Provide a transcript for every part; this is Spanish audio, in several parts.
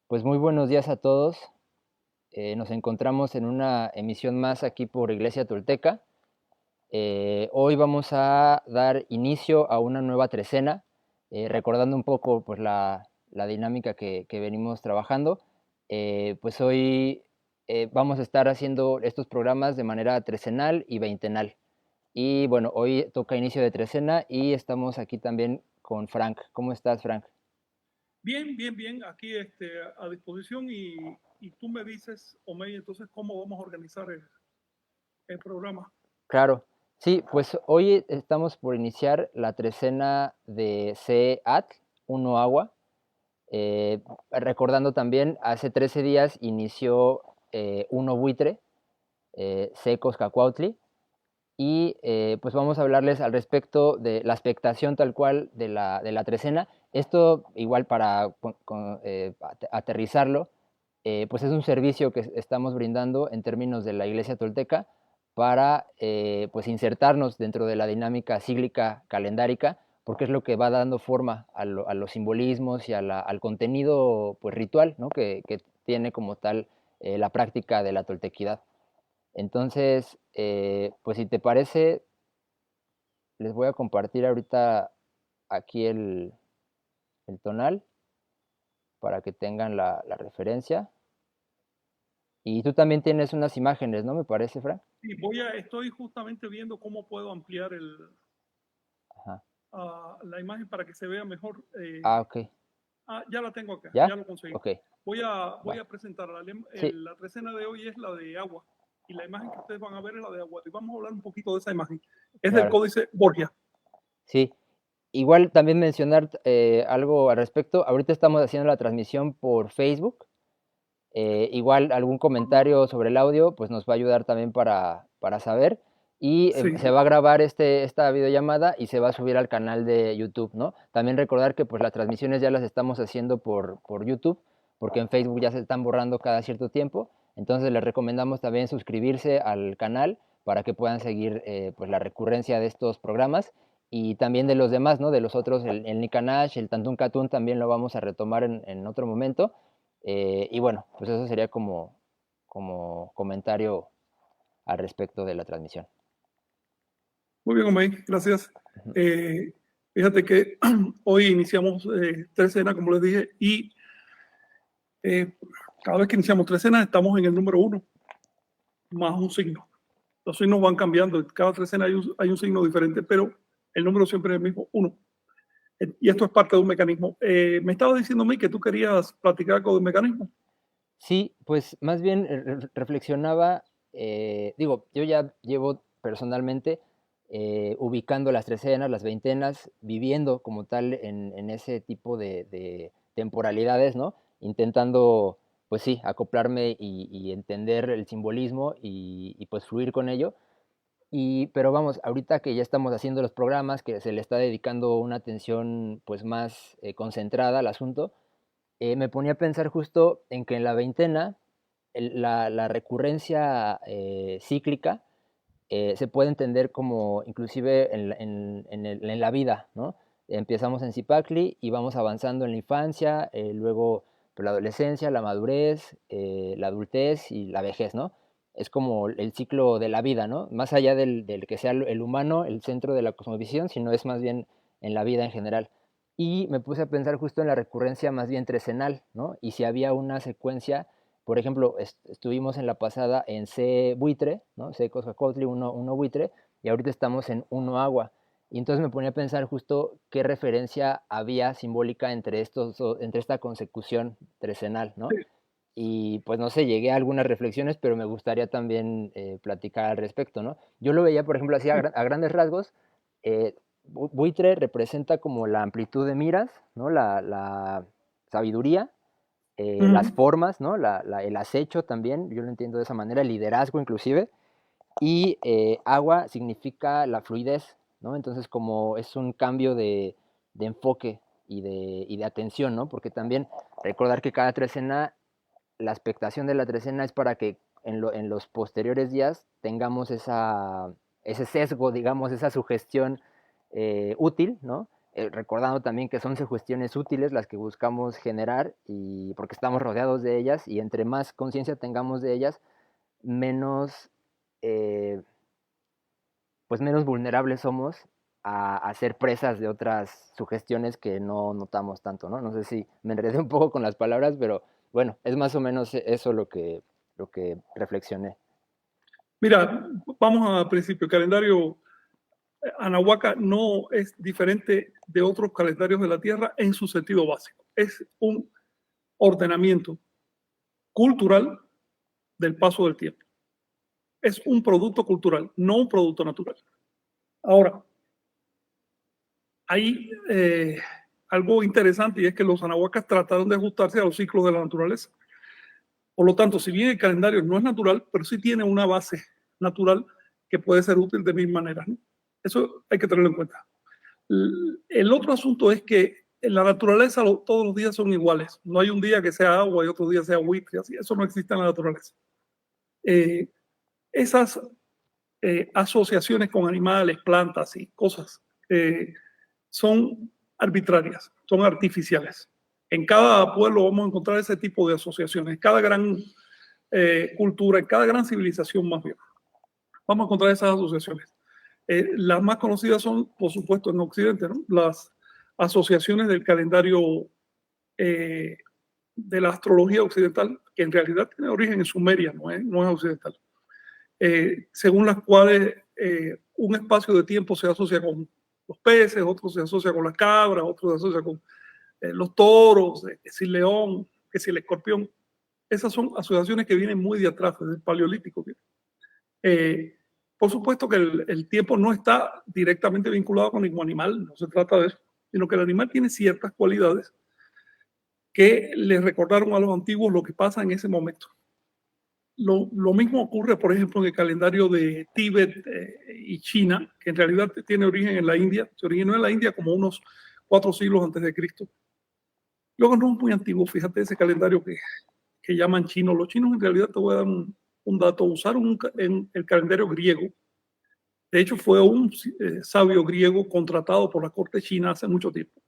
Pues muy buenos días a todos. Nos encontramos en una emisión más aquí por Iglesia Tolteca. Hoy vamos a dar inicio a una nueva trecena, recordando un poco pues, la dinámica que venimos trabajando. Pues hoy vamos a estar haciendo estos programas de manera trecenal y veintenal. Y bueno, hoy toca inicio de trecena y estamos aquí también con Frank. ¿Cómo estás, Frank? Bien, bien, bien, aquí a disposición y tú me dices, Omey, entonces, ¿cómo vamos a organizar el programa? Claro, sí, pues hoy estamos por iniciar la trecena de CEAT, Uno Agua. Recordando también, hace 13 días inició Uno Buitre, Secos Cacuautli, y pues vamos a hablarles al respecto de la expectación tal cual de la trecena. Esto igual para aterrizarlo, pues es un servicio que estamos brindando en términos de la Iglesia Tolteca para pues insertarnos dentro de la dinámica cíclica calendárica, porque es lo que va dando forma a los simbolismos y al contenido pues ritual, ¿no? que tiene como tal la práctica de la toltequidad. Entonces, pues si te parece, les voy a compartir ahorita aquí el tonal para que tengan la referencia. Y tú también tienes unas imágenes, ¿no? Me parece, Frank. Y estoy justamente viendo cómo puedo ampliar Ajá. la imagen para que se vea mejor. Ah, ok. Ya la tengo acá, ya ¿Ya? lo conseguí. Ok, Voy va. a presentar Sí, la trecena de hoy es la de agua y la imagen que ustedes van a ver es la de agua. Y vamos a hablar un poquito de esa imagen. Es del claro. Códice Borgia. Sí. Igual también mencionar algo al respecto. Ahorita estamos haciendo la transmisión por Facebook. Igual algún comentario sobre el audio, pues nos va a ayudar también para saber. Y Sí, se va a grabar esta videollamada y se va a subir al canal de YouTube, ¿no? También recordar que pues las transmisiones ya las estamos haciendo por YouTube, porque en Facebook ya se están borrando cada cierto tiempo. Entonces les recomendamos también suscribirse al canal para que puedan seguir pues la recurrencia de estos programas y también de los demás, ¿no? De los otros, el Nicanash, el Tantún Catún también lo vamos a retomar en otro momento. Y bueno, pues eso sería como comentario al respecto de la transmisión. muy bien, Omey, gracias. Eh, Fíjate que hoy iniciamos trecena, como les dije, y Eh, cada vez que iniciamos tres escenas estamos en el número uno, más un signo. Los signos van cambiando, cada tres escenas hay un signo diferente, pero el número siempre es el mismo, uno. Y esto es parte de un mecanismo. Me estabas diciendo a mí que tú querías platicar algo de mecanismo. Sí, pues más bien reflexionaba, digo, yo ya llevo personalmente ubicando las trecenas, las veintenas, viviendo como tal en ese tipo de temporalidades, ¿no? Intentando, pues sí, acoplarme y entender el simbolismo y pues fluir con ello. Pero vamos, ahorita que ya estamos haciendo los programas, que se le está dedicando una atención pues más concentrada al asunto, me ponía a pensar justo en que en la veintena la recurrencia cíclica se puede entender como inclusive en la vida, ¿no? Empezamos en Zipacli y vamos avanzando en la infancia, luego pues, la adolescencia, la madurez, la adultez y la vejez, ¿no? Es como el ciclo de la vida, ¿no? Más allá del que sea el humano el centro de la cosmovisión, sino es más bien en la vida en general. Y me puse a pensar justo en la recurrencia más bien trecenal, ¿no? Y si había una secuencia, por ejemplo, estuvimos en la pasada en C buitre, ¿no? C Coscacotli, uno buitre, y ahorita estamos en uno agua. Y entonces me ponía a pensar justo qué referencia había simbólica entre esta consecución trecenal, ¿no? Sí. Y pues no sé, llegué a algunas reflexiones, pero me gustaría también platicar al respecto, ¿no? Yo lo veía, por ejemplo, así a grandes rasgos, eh, buitre representa como la amplitud de miras, ¿no? La sabiduría, las Ujú. formas, ¿no? El acecho también, yo lo entiendo de esa manera, el liderazgo inclusive, y agua significa la fluidez, ¿no? Entonces como es un cambio de enfoque y de atención, ¿no? Porque también recordar que cada trecena, la expectación de la trecena es para que en los posteriores días tengamos ese sesgo, digamos, esa sugestión útil, ¿no? recordando también que son sugestiones útiles las que buscamos generar, y porque estamos rodeados de ellas, y entre más conciencia tengamos de ellas, menos, eh, pues menos vulnerables somos a ser presas de otras sugestiones que no notamos tanto, ¿no? No sé si me enredé un poco con las palabras, pero bueno, es más o menos eso lo que reflexioné. Mira, vamos al principio. El calendario Anahuaca no es diferente de otros calendarios de la Tierra en su sentido básico. Es un ordenamiento cultural del paso del tiempo. Es un producto cultural, no un producto natural. Ahora, hay algo interesante, y es que los anahuacas trataron de ajustarse a los ciclos de la naturaleza. Por lo tanto, si bien el calendario no es natural, pero sí tiene una base natural que puede ser útil de mil maneras, ¿no? Eso hay que tenerlo en cuenta. El otro asunto es que en la naturaleza todos los días son iguales. No hay un día que sea agua y otro día sea agüita, y así. Eso no existe en la naturaleza. Esas asociaciones con animales, plantas y cosas son arbitrarias, son artificiales. En cada pueblo vamos a encontrar ese tipo de asociaciones. Cada gran cultura, en cada gran civilización más bien, vamos a encontrar esas asociaciones. Las más conocidas son, por supuesto, en Occidente, ¿no? Las asociaciones del calendario de la astrología occidental, que en realidad tiene origen en Sumeria, no es occidental, según las cuales un espacio de tiempo se asocia con los peces, otro se asocia con las cabras, otro se asocia con los toros, que si el león, que si el escorpión. Esas son asociaciones que vienen muy de atrás, desde el Paleolítico. Por supuesto que el tiempo no está directamente vinculado con ningún animal, no se trata de eso, sino que el animal tiene ciertas cualidades que le recordaron a los antiguos lo que pasa en ese momento. Lo mismo ocurre, por ejemplo, en el calendario de Tíbet y China, que en realidad tiene origen en la India, se originó en la India como unos 4 siglos antes de Cristo. Luego no es muy antiguo, fíjate ese calendario que llaman chino. Los chinos en realidad, te voy a dar un dato, usaron en el calendario griego. De hecho, fue un sabio griego contratado por la corte china hace mucho tiempo,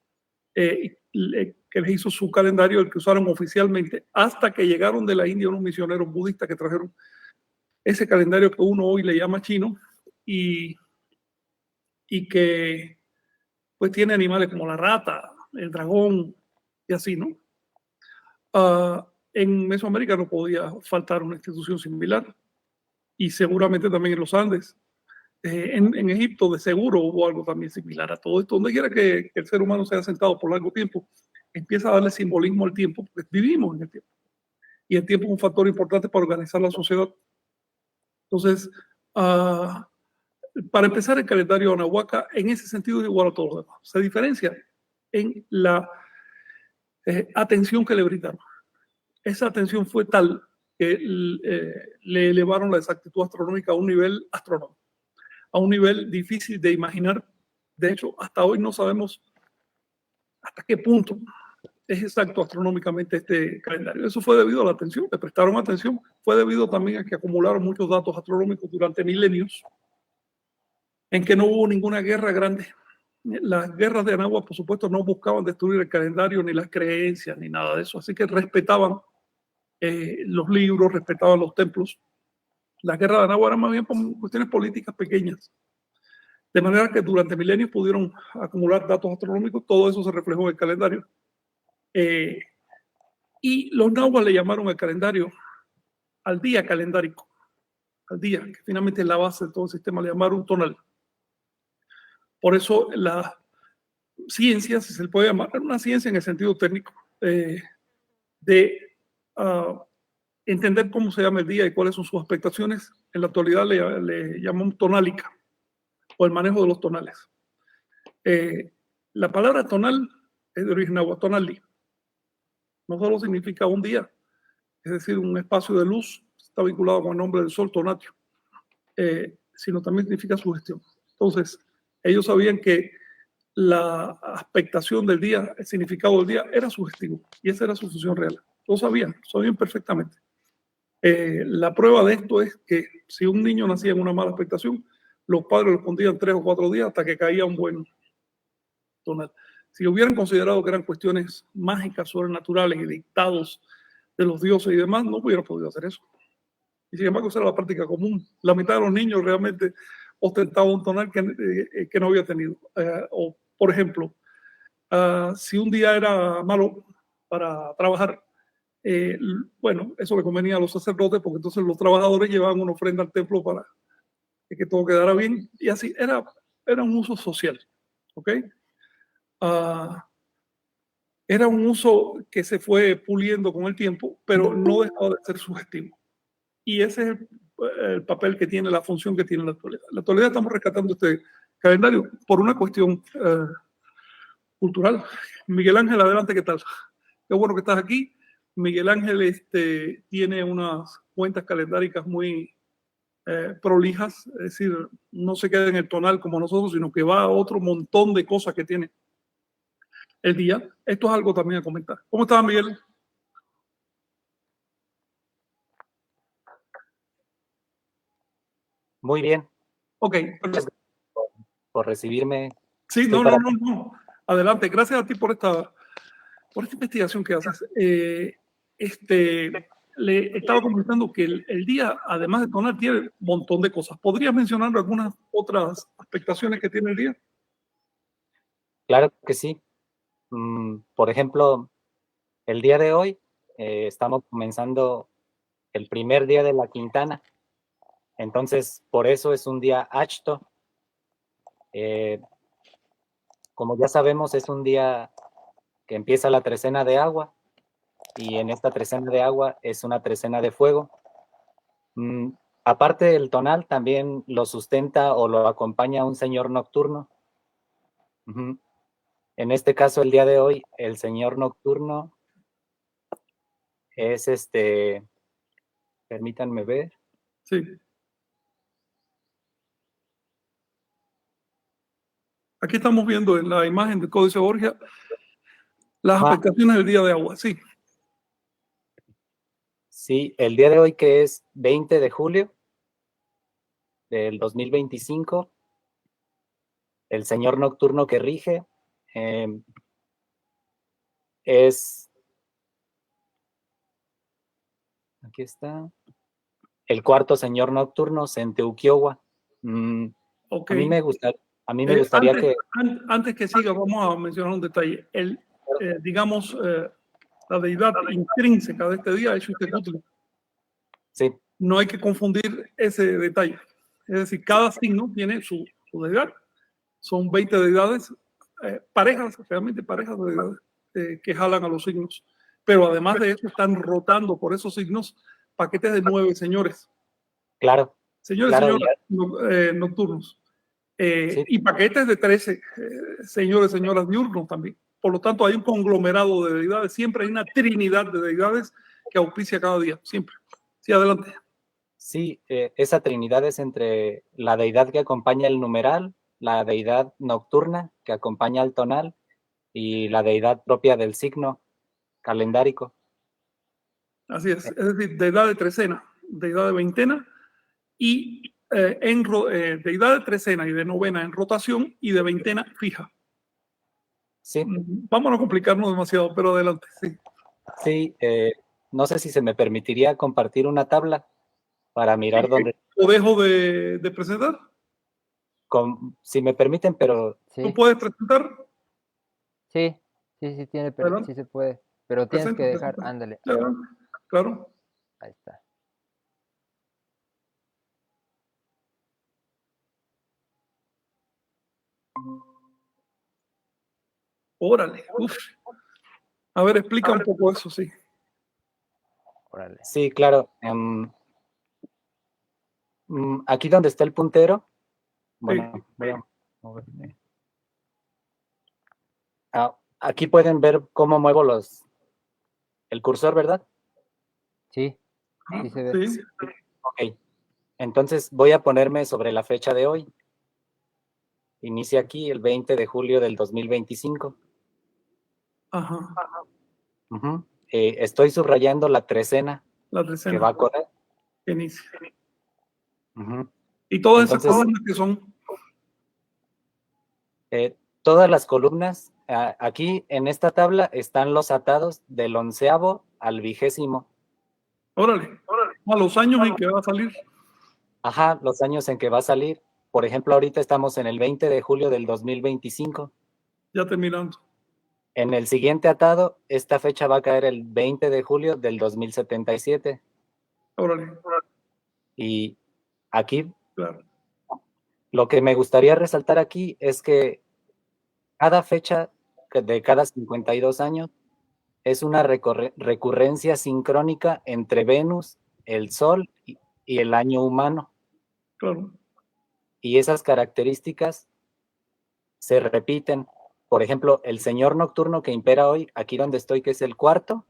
que les hizo su calendario, el que usaron oficialmente, hasta que llegaron de la India unos misioneros budistas que trajeron ese calendario que uno hoy le llama chino, y que pues tiene animales como la rata, el dragón y así, ¿no? En Mesoamérica no podía faltar una institución similar, y seguramente también en los Andes. En Egipto de seguro hubo algo también similar a todo esto. Donde quiera que el ser humano se haya sentado por largo tiempo, empieza a darle simbolismo al tiempo, porque vivimos en el tiempo. Y el tiempo es un factor importante para organizar la sociedad. Entonces, para empezar, el calendario Anahuaca en ese sentido es igual a todos los demás. Se diferencia en la atención que le brindaron. Esa atención fue tal que le elevaron la exactitud astronómica a un nivel astronómico, a un nivel difícil de imaginar. De hecho, hasta hoy no sabemos hasta qué punto es exacto astronómicamente este calendario. Eso fue debido a la atención, le prestaron atención, fue debido también a que acumularon muchos datos astronómicos durante milenios, en que no hubo ninguna guerra grande. Las guerras de Anáhuac, por supuesto, no buscaban destruir el calendario, ni las creencias, ni nada de eso, así que respetaban los libros, respetaban los templos. Las guerras de Anáhuac eran más bien por cuestiones políticas pequeñas. De manera que durante milenios pudieron acumular datos astronómicos, todo eso se reflejó en el calendario. Y los náhuatl le llamaron el calendario al día calendárico, al día, que finalmente es la base de todo el sistema, le llamaron tonal. Por eso la ciencia, si se le puede llamar, una ciencia en el sentido técnico, de entender cómo se llama el día y cuáles son sus expectaciones, en la actualidad le llamamos tonálica, o el manejo de los tonales. La palabra tonal es de origen náhuatl, tonali. No solo significa un día, es decir, un espacio de luz, está vinculado con el nombre del sol, tonatio, sino también significa sugestión. Entonces, ellos sabían que la expectación del día, el significado del día era sugestivo, y esa era su función real. Lo sabían perfectamente. La prueba de esto es que si un niño nacía en una mala expectación, los padres lo escondían 3 o 4 días hasta que caía un buen tonal. Si hubieran considerado que eran cuestiones mágicas, sobrenaturales y dictados de los dioses y demás, no hubieran podido hacer eso. Y sin embargo, esa era la práctica común. La mitad de los niños realmente ostentaban un tonal que no había tenido. O, por ejemplo, si un día era malo para trabajar, bueno, eso le convenía a los sacerdotes porque entonces los trabajadores llevaban una ofrenda al templo para que todo quedara bien. Y así era un uso social. ¿Ok? Era un uso que se fue puliendo con el tiempo, pero no dejaba de ser sugestivo. Y ese es el papel que tiene, la función que tiene la actualidad. La actualidad estamos rescatando este calendario por una cuestión cultural. Miguel Ángel, adelante, ¿qué tal? Qué bueno que estás aquí. Miguel Ángel tiene unas cuentas calendáricas muy prolijas, es decir, no se queda en el tonal como nosotros, sino que va a otro montón de cosas que tiene el día. Esto es algo también a comentar. ¿Cómo estás, Miguel? Muy bien. Ok. Gracias por recibirme. Sí, no. Adelante. Gracias a ti por esta investigación que haces. Le estaba comentando que el día, además de tonal, tiene un montón de cosas. ¿Podrías mencionar algunas otras aspectaciones que tiene el día? Claro que sí. Por ejemplo, el día de hoy estamos comenzando el primer día de la quintana. Entonces, por eso es un día achto. Como ya sabemos, es un día que empieza la trecena de agua. Y en esta trecena de agua es una trecena de fuego. Aparte del tonal, también lo sustenta o lo acompaña un señor nocturno. En este caso, el día de hoy, el señor nocturno es permítanme ver. Sí. Aquí estamos viendo en la imagen del Códice Borgia las aspectaciones del día de agua, sí. Sí, el día de hoy, que es 20 de julio del 2025, el señor nocturno que rige es, aquí está, el cuarto señor nocturno, Centeuquiohua. Okay. A mí me gustaría antes que siga, vamos a mencionar un detalle. Digamos, la deidad intrínseca de este día es Xuxtecutli. Sí. No hay que confundir ese detalle. Es decir, cada signo tiene su deidad. Son 20 deidades, parejas, realmente parejas de deidades que jalan a los signos. Pero además de eso, están rotando por esos signos paquetes de 9 señores. Claro. Señores, claro, señoras nocturnos. Sí. Y paquetes de 13 señores, señoras diurnos también. Por lo tanto, hay un conglomerado de deidades. Siempre hay una trinidad de deidades que auspicia cada día. Siempre. Sí, adelante. Sí, esa trinidad es entre la deidad que acompaña el numeral, la deidad nocturna que acompaña al tonal y la deidad propia del signo calendárico. Así es decir, deidad de trecena, deidad de veintena y deidad de trecena y de novena en rotación y de veintena fija. Sí. Vamos a no complicarnos demasiado, pero adelante. Sí, sí no sé si se me permitiría compartir una tabla para mirar dónde... ¿Lo dejo de presentar? Si me permiten, pero... Sí. ¿Tú puedes presentar? Sí, sí se puede. Pero tienes que dejar, ándale. Claro. Ahí está. Órale. Uf. A ver, explica un poco eso, sí. Órale. Sí, claro. Aquí donde está el puntero, bueno, sí. Voy a moverme. Aquí pueden ver cómo muevo el cursor, ¿verdad? Sí, sí se ve. Sí. Ok, entonces voy a ponerme sobre la fecha de hoy. Inicia aquí el 20 de julio del 2025. Ajá. Estoy subrayando la trecena. La trecena. Que va a correr. Que inicia. ¿Y todas esas columnas que son? todas las columnas, aquí en esta tabla están los atados del 11º al 20º. Órale, a los años en que va a salir. Ajá, los años en que va a salir. Por ejemplo, ahorita estamos en el 20 de julio del 2025. Ya terminando. En el siguiente atado, esta fecha va a caer el 20 de julio del 2077. Órale, Y aquí, claro. lo que me gustaría resaltar aquí es que cada fecha de cada 52 años es una recurrencia sincrónica entre Venus, el Sol y el año humano. Claro. Y esas características se repiten. Por ejemplo, el señor nocturno que impera hoy, aquí donde estoy, que es el cuarto,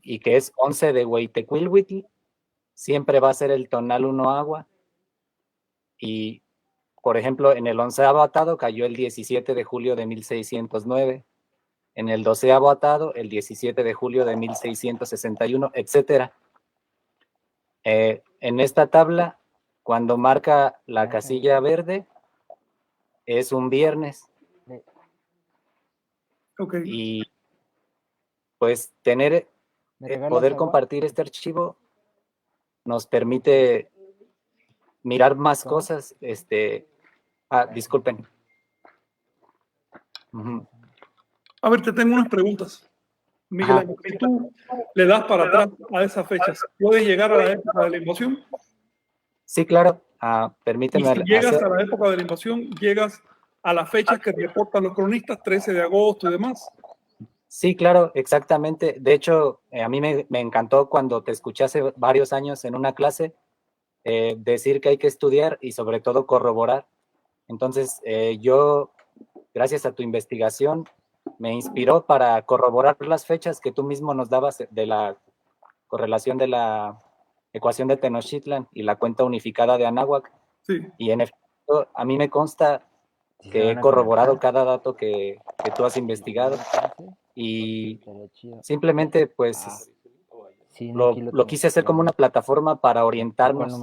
y que es 11 de Hueytecuilhuitl, siempre va a ser el tonal 1 agua. Y, por ejemplo, en el 11º atado cayó el 17 de julio de 1609. En el 12º atado, el 17 de julio de 1661, etc. En esta tabla, cuando marca la casilla verde, es un viernes. Ok. Y pues poder compartir este archivo nos permite mirar más cosas. Disculpen. A ver, te tengo unas preguntas. Miguel Ángel, si tú le das para atrás a esas fechas, ¿puedes llegar a la época de la invasión? Sí, claro. Permíteme. Y si llegas a la época de la invasión, llegas a las fechas que reportan los cronistas, 13 de agosto y demás. Sí, claro, exactamente. De hecho, a mí me encantó cuando te escuché hace varios años en una clase decir que hay que estudiar y sobre todo corroborar. Entonces, yo, gracias a tu investigación, me inspiró para corroborar las fechas que tú mismo nos dabas de la correlación de la ecuación de Tenochtitlan y la cuenta unificada de Anáhuac. Sí. Y en efecto, a mí me consta que he corroborado cada dato que tú has investigado. Y simplemente, pues, lo quise hacer como una plataforma para orientarnos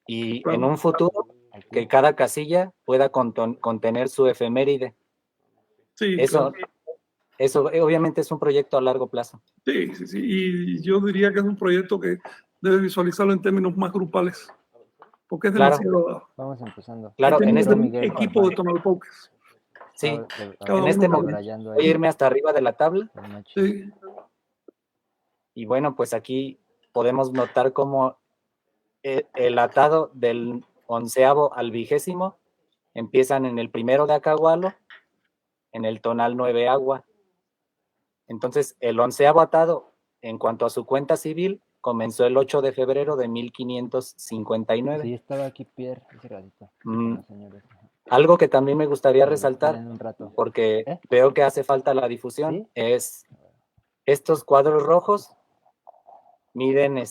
y en un futuro que cada casilla pueda contener su efeméride. Sí, eso obviamente es un proyecto a largo plazo. Sí, sí, sí. Y yo diría que es un proyecto que debe visualizarlo en términos más grupales, porque es demasiado. Vamos empezando. Claro, en este equipo de Tonalpauques. Sí, en este momento voy a irme hasta arriba de la tabla. Sí. Y bueno, pues aquí podemos notar cómo el atado del 11º al 20º empiezan en el 1 de Acahualo, en el tonal 9 agua. Entonces, el 11º atado, en cuanto a su cuenta civil, comenzó el 8 de febrero de 1559. Sí, estaba aquí Pierre ese ratito. Algo que también me gustaría resaltar, porque veo que hace falta la difusión, es estos cuadros rojos miden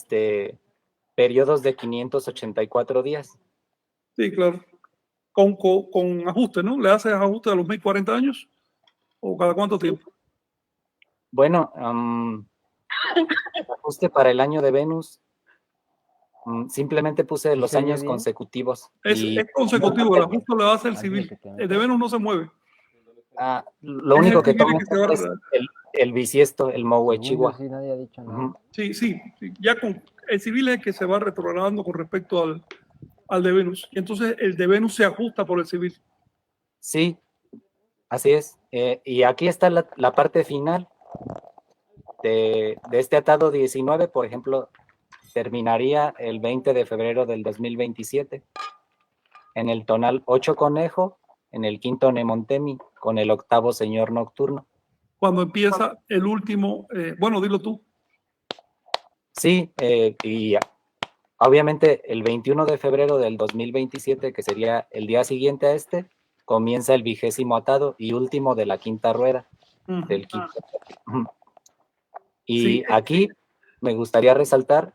periodos de 584 días. Sí, claro. Con ajuste, ¿no? ¿Le haces ajuste a los 1040 años? ¿O cada cuánto tiempo? Bueno, ajuste para el año de Venus. Simplemente puse los años consecutivos. Es consecutivo, el ajuste lo hace el civil. El de Venus no se mueve. Lo único que toma es el bisiesto, el Mohuechigua. Sí, nadie ha dicho nada. Sí. Ya con el civil es el que se va retrogradando con respecto al de Venus. Y entonces el de Venus se ajusta por el civil. Sí, así es. Y aquí está la parte final de este atado 19, por ejemplo, terminaría el 20 de febrero del 2027 en el tonal 8 conejo, en el quinto Nemontemi, con el 8º señor nocturno. Cuando empieza el último, bueno, dilo tú. Sí, y obviamente el 21 de febrero del 2027, que sería el día siguiente a comienza el 20º atado y último de la quinta rueda. Del quinto. Y aquí me gustaría resaltar,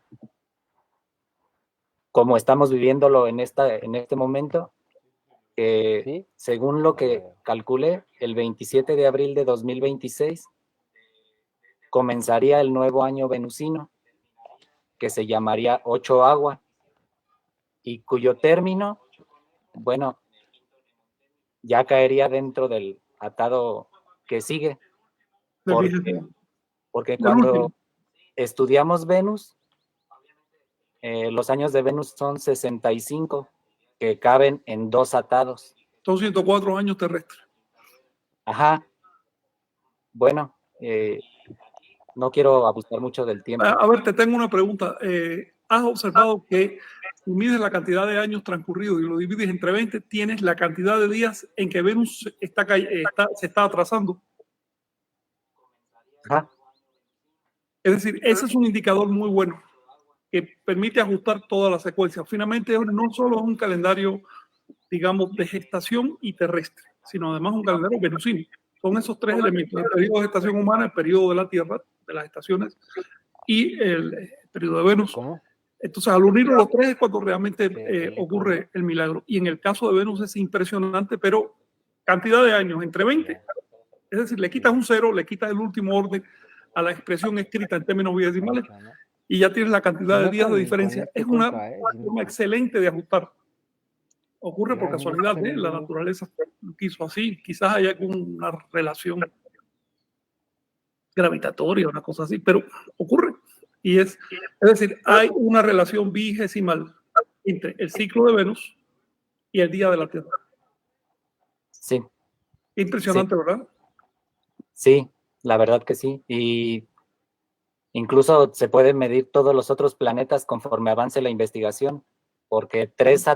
como estamos viviéndolo en este momento, que según lo que calculé, el 27 de abril de 2026 comenzaría el nuevo año venusino, que se llamaría 8 agua, y cuyo término, bueno, ya caería dentro del atado que sigue, del porque, vigésimo, porque del cuando último. estudiamos Venus, los años de Venus son 65, que caben en 2 atados. Son 104 años terrestres. Ajá. Bueno, no quiero abusar mucho del tiempo. A ver, te tengo una pregunta. ¿Has observado que si mides la cantidad de años transcurridos y lo divides entre 20, tienes la cantidad de días en que Venus se está atrasando? Ajá. Es decir, ese es un indicador muy bueno que permite ajustar toda la secuencia. Finalmente, no solo es un calendario, digamos, de gestación y terrestre, sino además un calendario venusino. Son esos tres elementos: el periodo de gestación humana, el periodo de la Tierra, de las estaciones, y el periodo de Venus. ¿Cómo? Entonces, al unirlo los tres es cuando realmente ¿Qué? ocurre el milagro. Y en el caso de Venus es impresionante, pero cantidad de años, entre 20, es decir, le quitas un cero, le quitas el último orden a la expresión escrita en términos bidesimales y ya tienes la cantidad de días de diferencia. Es una forma excelente de ajustar. Ocurre por casualidad, la naturaleza lo quiso así. Quizás haya alguna relación gravitatoria, una cosa así, pero ocurre. Y es decir, hay una relación vigesimal entre el ciclo de Venus y el día de la Tierra. Sí. Impresionante, Sí. ¿verdad? Sí, la verdad que sí. Y incluso se pueden medir todos los otros planetas conforme avance la investigación, porque 3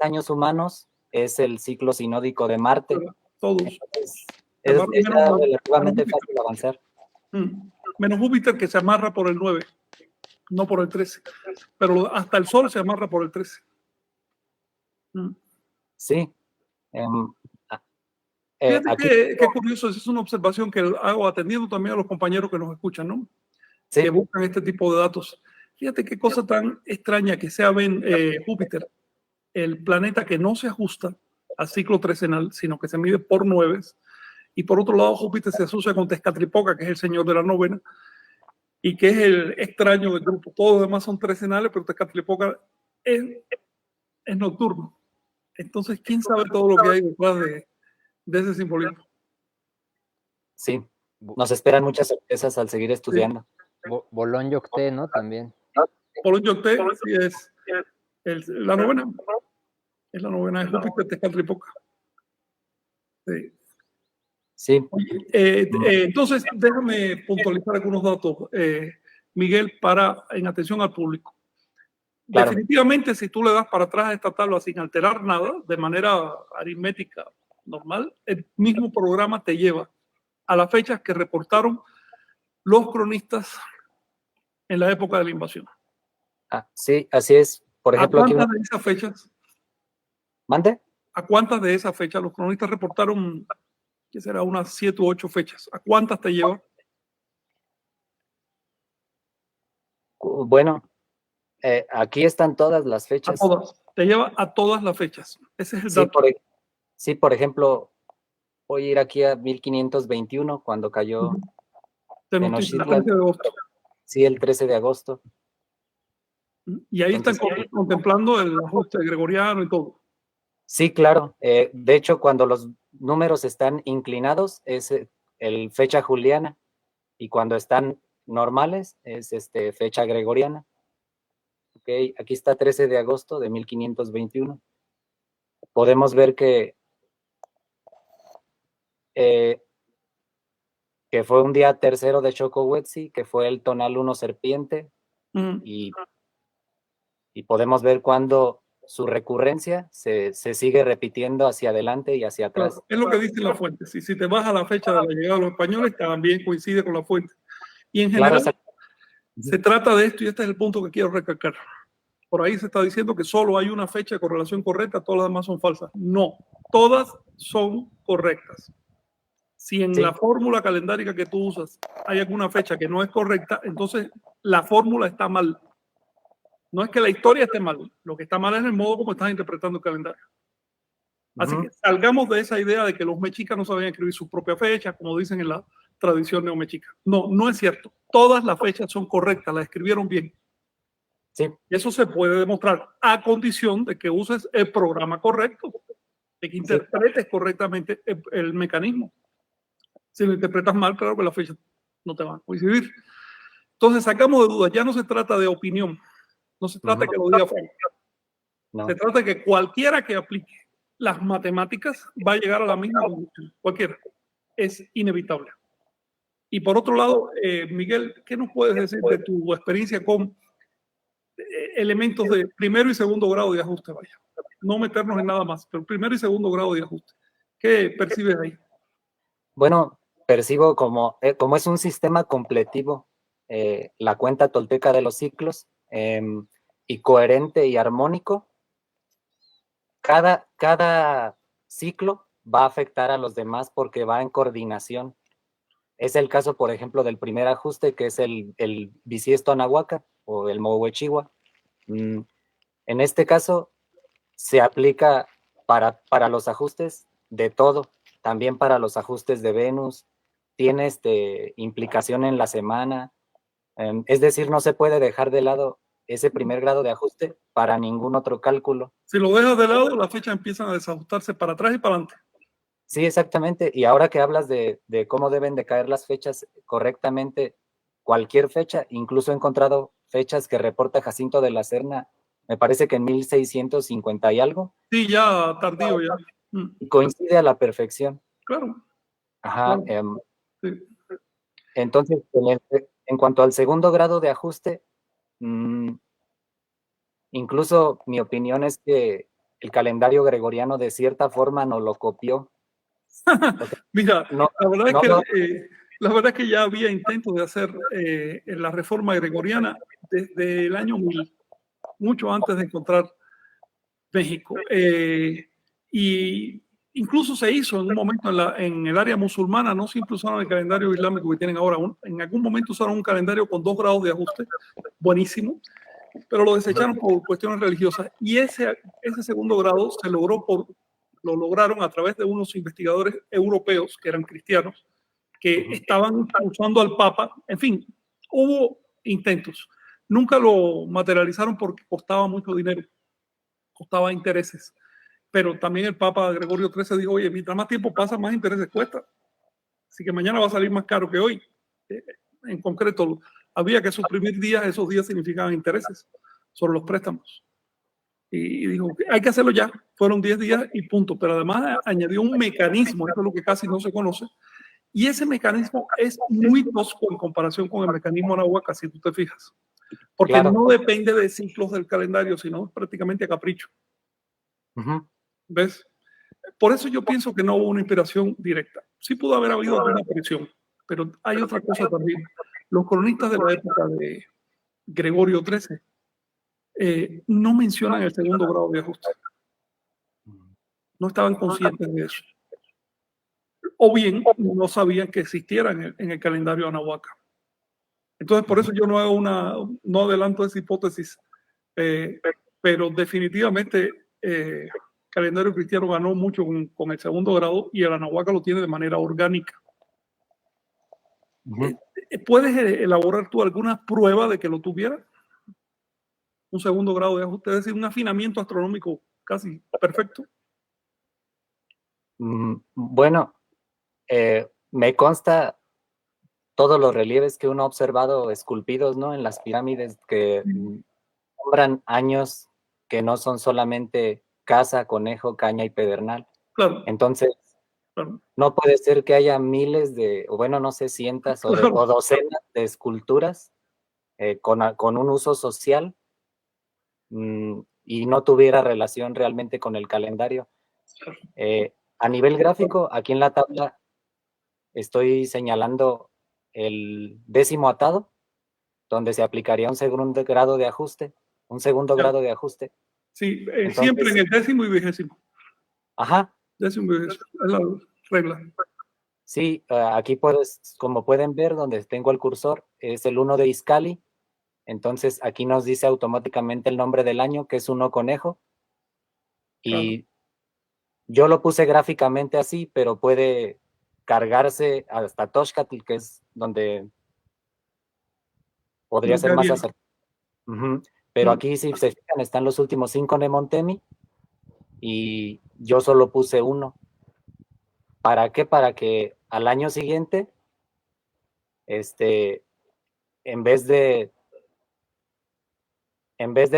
años humanos es el ciclo sinódico de Marte. Todos. Es relativamente fácil avanzar. Menos Júpiter, que se amarra por el 9, no por el 13. Pero hasta el Sol se amarra por el 13. Sí. Fíjate qué curioso, es una observación que hago atendiendo también a los compañeros que nos escuchan, ¿no? Sí. Que buscan este tipo de datos. Fíjate qué cosa tan extraña que sea Júpiter, el planeta que no se ajusta al ciclo trecenal, sino que se mide por 9. Y por otro lado, Júpiter se asocia con Tezcatlipoca, que es el señor de la novena, y que es el extraño del grupo. Todos los demás son trecenales, pero Tezcatlipoca es nocturno. Entonces, ¿quién sabe todo lo que hay detrás de ese simbolismo? Sí, nos esperan muchas sorpresas al seguir estudiando. Bolón-Yocté, ¿no? También. Bolón-Yocté sí es la novena. Es la novena de Júpiter, Tezcatlipoca. Sí. Sí. Entonces, déjame puntualizar algunos datos, Miguel, en atención al público. Claro. Definitivamente, si tú le das para atrás a esta tabla sin alterar nada, de manera aritmética normal, el mismo programa te lleva a las fechas que reportaron los cronistas en la época de la invasión. Sí, así es. Por ejemplo, ¿a cuántas de esas fechas? ¿Mande? ¿A cuántas de esas fechas los cronistas reportaron? Que será unas 7 u 8 fechas. ¿A cuántas te lleva? Bueno, aquí están todas las fechas. A todas. Te lleva a todas las fechas. Ese es el dato. Sí, por ejemplo, voy a ir aquí a 1521, cuando cayó Tenochtitlan. Sí, el 13 de agosto. Y ahí entonces, están contemplando el ajuste gregoriano y todo. Sí, claro. De hecho, cuando los números están inclinados, es el fecha juliana. Y cuando están normales, es fecha gregoriana. Okay, aquí está 13 de agosto de 1521. Podemos ver que fue un día tercero de Xocohuetzi, que fue el tonal 1 serpiente, y podemos ver cuando su recurrencia se sigue repitiendo hacia adelante y hacia atrás. Claro, es lo que dice la fuente. Si te vas a la fecha de la llegada de los españoles, también coincide con la fuente. Y en general, claro, se trata de esto, y este es el punto que quiero recalcar. Por ahí se está diciendo que solo hay una fecha de correlación correcta, todas las demás son falsas. No, todas son correctas. Si en la fórmula calendárica que tú usas hay alguna fecha que no es correcta, entonces la fórmula está mal. No es que la historia esté mal, lo que está mal es el modo como estás interpretando el calendario. Así que salgamos de esa idea de que los mexicas no sabían escribir sus propias fechas, como dicen en la tradición neomexica. No, no es cierto. Todas las fechas son correctas, las escribieron bien. Sí. Y eso se puede demostrar a condición de que uses el programa correcto. de que interpretes correctamente el mecanismo. Si lo interpretas mal, claro que las fechas no te van a coincidir. Entonces sacamos de dudas, ya no se trata de opinión, no se trata de que lo diga Frank, No. se trata de que cualquiera que aplique las matemáticas va a llegar a la misma conclusión, cualquiera, es inevitable. Y por otro lado, Miguel, ¿qué nos puedes decir de tu experiencia con elementos de primero y segundo grado de ajuste? Vaya, no meternos en nada más, pero primero y segundo grado de ajuste. ¿Qué percibes ahí? Bueno, percibo como es un sistema completivo, la cuenta tolteca de los ciclos, y coherente y armónico, cada ciclo va a afectar a los demás porque va en coordinación. Es el caso, por ejemplo, del primer ajuste, que es el bisiesto anahuaca o el mohuechiwa. En este caso, se aplica para los ajustes de todo, también para los ajustes de Venus, tiene implicación en la semana, es decir, no se puede dejar de lado ese primer grado de ajuste para ningún otro cálculo. Si lo dejas de lado, las fechas empiezan a desajustarse para atrás y para adelante. Sí, exactamente. Y ahora que hablas de cómo deben de caer las fechas correctamente, cualquier fecha, incluso he encontrado fechas que reporta Jacinto de la Serna, me parece que en 1650 y algo. Sí, ya tardío ya. Y coincide a la perfección. Claro. Ajá. Claro. Sí. Entonces, en cuanto al segundo grado de ajuste, incluso mi opinión es que el calendario gregoriano de cierta forma no lo copió. Mira, No, la verdad es que ya había intentos de hacer la reforma gregoriana desde el año 1000, mucho antes de encontrar México. Y incluso se hizo en un momento en el área musulmana, no siempre usaron el calendario islámico que tienen ahora. En algún momento usaron un calendario con 2 grados de ajuste, buenísimo, pero lo desecharon por cuestiones religiosas. Y ese segundo grado lo lograron a través de unos investigadores europeos que eran cristianos, que estaban usando al Papa. En fin, hubo intentos. Nunca lo materializaron porque costaba mucho dinero, costaba intereses. Pero también el Papa Gregorio XIII dijo, oye, mientras más tiempo pasa, más intereses cuesta. Así que mañana va a salir más caro que hoy. En concreto, había que suprimir días, esos días significaban intereses sobre los préstamos. Y dijo, hay que hacerlo ya. Fueron 10 días y punto. Pero además añadió un mecanismo, eso es lo que casi no se conoce. Y ese mecanismo es muy tosco en comparación con el mecanismo Anahuaca, si tú te fijas. Porque claro, no depende de ciclos del calendario, sino prácticamente a capricho. ¿Ves? Por eso yo pienso que no hubo una inspiración directa. Sí pudo haber habido alguna presión, pero hay otra cosa también. Los cronistas de la época de Gregorio XIII no mencionan el segundo grado de ajuste. No estaban conscientes de eso. O bien no sabían que existiera en el calendario Anahuaca. Entonces, por eso yo no adelanto esa hipótesis, pero definitivamente el calendario cristiano ganó mucho con el segundo grado y el Anahuaca lo tiene de manera orgánica. ¿Puedes elaborar tú alguna prueba de que lo tuviera? Un segundo grado de ajuste, es decir, un afinamiento astronómico casi perfecto. Bueno, me consta todos los relieves que uno ha observado esculpidos, ¿no? En las pirámides que nombran años que no son solamente casa, conejo, caña y pedernal. Claro. Entonces, claro, no puede ser que haya miles o bueno, no sé, cientos claro, o docenas de esculturas con un uso social y no tuviera relación realmente con el calendario. A nivel gráfico, aquí en la tabla estoy señalando el 10º atado, donde se aplicaría un segundo grado de ajuste, grado de ajuste. Sí, entonces, siempre en el 10º y 20º. Ajá. 10º y 20º, es la regla. Sí, aquí como pueden ver, donde tengo el cursor, es el 1 de Iscali. Entonces, aquí nos dice automáticamente el nombre del año, que es 1 conejo. Y yo lo puse gráficamente así, pero puede cargarse hasta Toxcatl, que es donde podría ser más acertado. Pero aquí, si se fijan, están los últimos 5 Nemontemi y yo solo puse 1. ¿Para qué? Para que al año siguiente, en vez de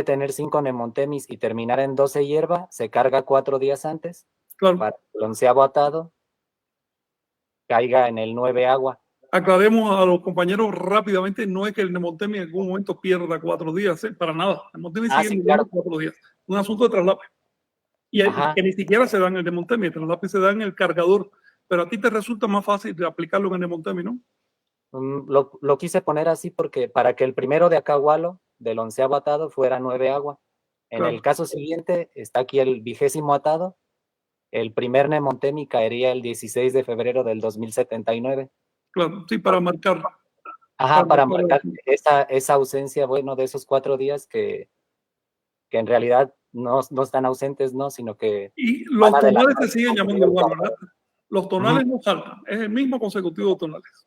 tener 5 Nemontemis y terminar en 12 hierba, se carga 4 días antes, Claro. para que el 11º atado caiga en el 9 agua. Aclaremos a los compañeros rápidamente, no es que el Nemotemi en algún momento pierda 4 días, para nada. El Nemotemi sigue sí, viviendo claro. 4 días. Un asunto de traslape. Y que ni siquiera se da en el Nemotemi, el traslape se da en el cargador. Pero a ti te resulta más fácil de aplicarlo en el Nemotemi, ¿no? Lo quise poner así porque para que el primero de Acahualo, del 11º atado, fuera 9 agua. En Claro. el caso siguiente, está aquí el 20º atado. El primer Nemontemi caería el 16 de febrero del 2079. Claro, sí, para marcar. Para marcar esa ausencia, bueno, de esos 4 días que en realidad no están ausentes, ¿no? Sino que... Y los tonales se siguen llamando igual, ¿verdad? Los tonales no saltan, es el mismo consecutivo de tonales.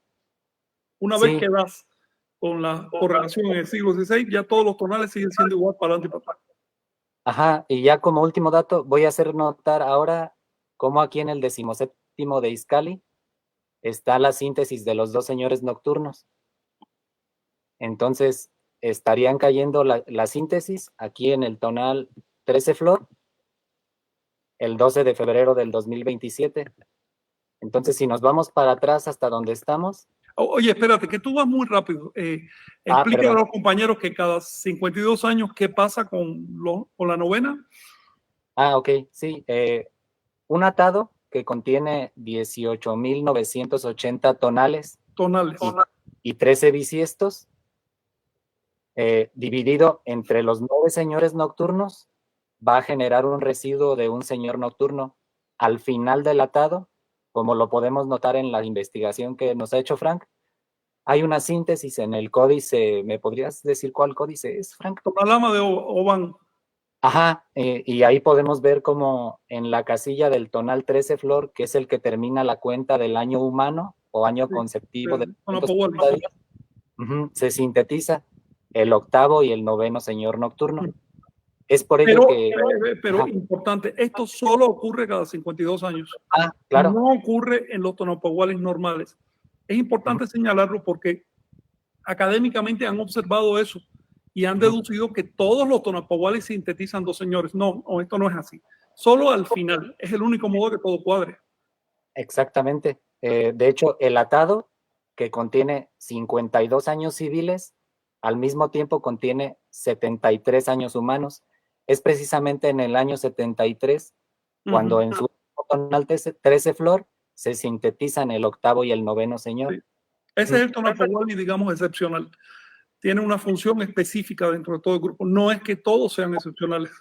Una vez que das con la correlación en el siglo XVI, ya todos los tonales siguen siendo igual para adelante y para atrás. Y ya como último dato, voy a hacer notar ahora cómo aquí en el 17º de Izcalli está la síntesis de los 2 señores nocturnos. Entonces, estarían cayendo la síntesis aquí en el tonal 13 flor, el 12 de febrero del 2027. Entonces, si nos vamos para atrás hasta donde estamos... Oye, espérate, que tú vas muy rápido. Explícale a los compañeros que cada 52 años, ¿qué pasa con la novena? Ok, sí. Un atado que contiene 18.980 tonales. Y 13 bisiestos, dividido entre los 9 señores nocturnos, va a generar un residuo de un señor nocturno. Al final del atado, como lo podemos notar en la investigación que nos ha hecho Frank, hay una síntesis en el códice. ¿Me podrías decir cuál códice es, Frank? Tonalama de Oban. Y ahí podemos ver como en la casilla del tonal 13 flor, que es el que termina la cuenta del año humano o año conceptivo de se sintetiza el 8º y el 9º señor nocturno. Es por ello pero importante, esto solo ocurre cada 52 años. Claro. No ocurre en los tonapoguales normales. Es importante señalarlo porque académicamente han observado eso y han deducido que todos los tonapoguales sintetizan 2 señores. No, esto no es así. Solo al final. Es el único modo que todo cuadre. Exactamente. De hecho, el atado, que contiene 52 años civiles, al mismo tiempo contiene 73 años humanos. Es precisamente en el año 73 cuando en su tonal 13 flor se sintetizan el 8º y el 9º señor. Sí. Ese es el tonapogual y digamos excepcional. Tiene una función específica dentro de todo el grupo. No es que todos sean excepcionales.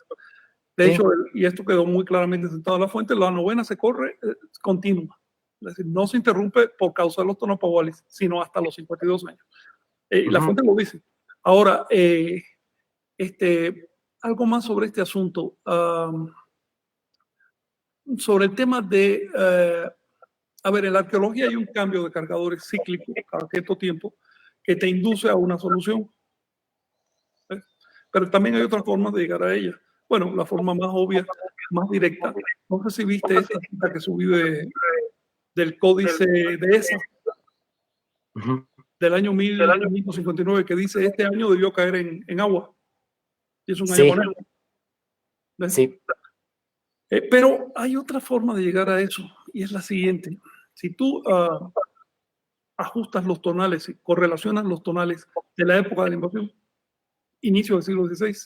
De hecho, y esto quedó muy claramente sentado en la fuente, la novena se corre continua. Es decir, no se interrumpe por causa de los tonapoguales, sino hasta los 52 años. Y la fuente lo dice. Ahora, algo más sobre este asunto. Sobre el tema de... a ver, en la arqueología hay un cambio de cargadores cíclicos cada cierto tiempo que te induce a una solución. Pero también hay otras formas de llegar a ella. Bueno, la forma más obvia, más directa. No sé si viste esta cita que subí del códice de ESA del año 1559 que dice este año debió caer en agua. Y es un año con él. Sí. Pero hay otra forma de llegar a eso y es la siguiente. Si tú ajustas los tonales y correlacionas los tonales de la época de la invasión, inicio del siglo XVI,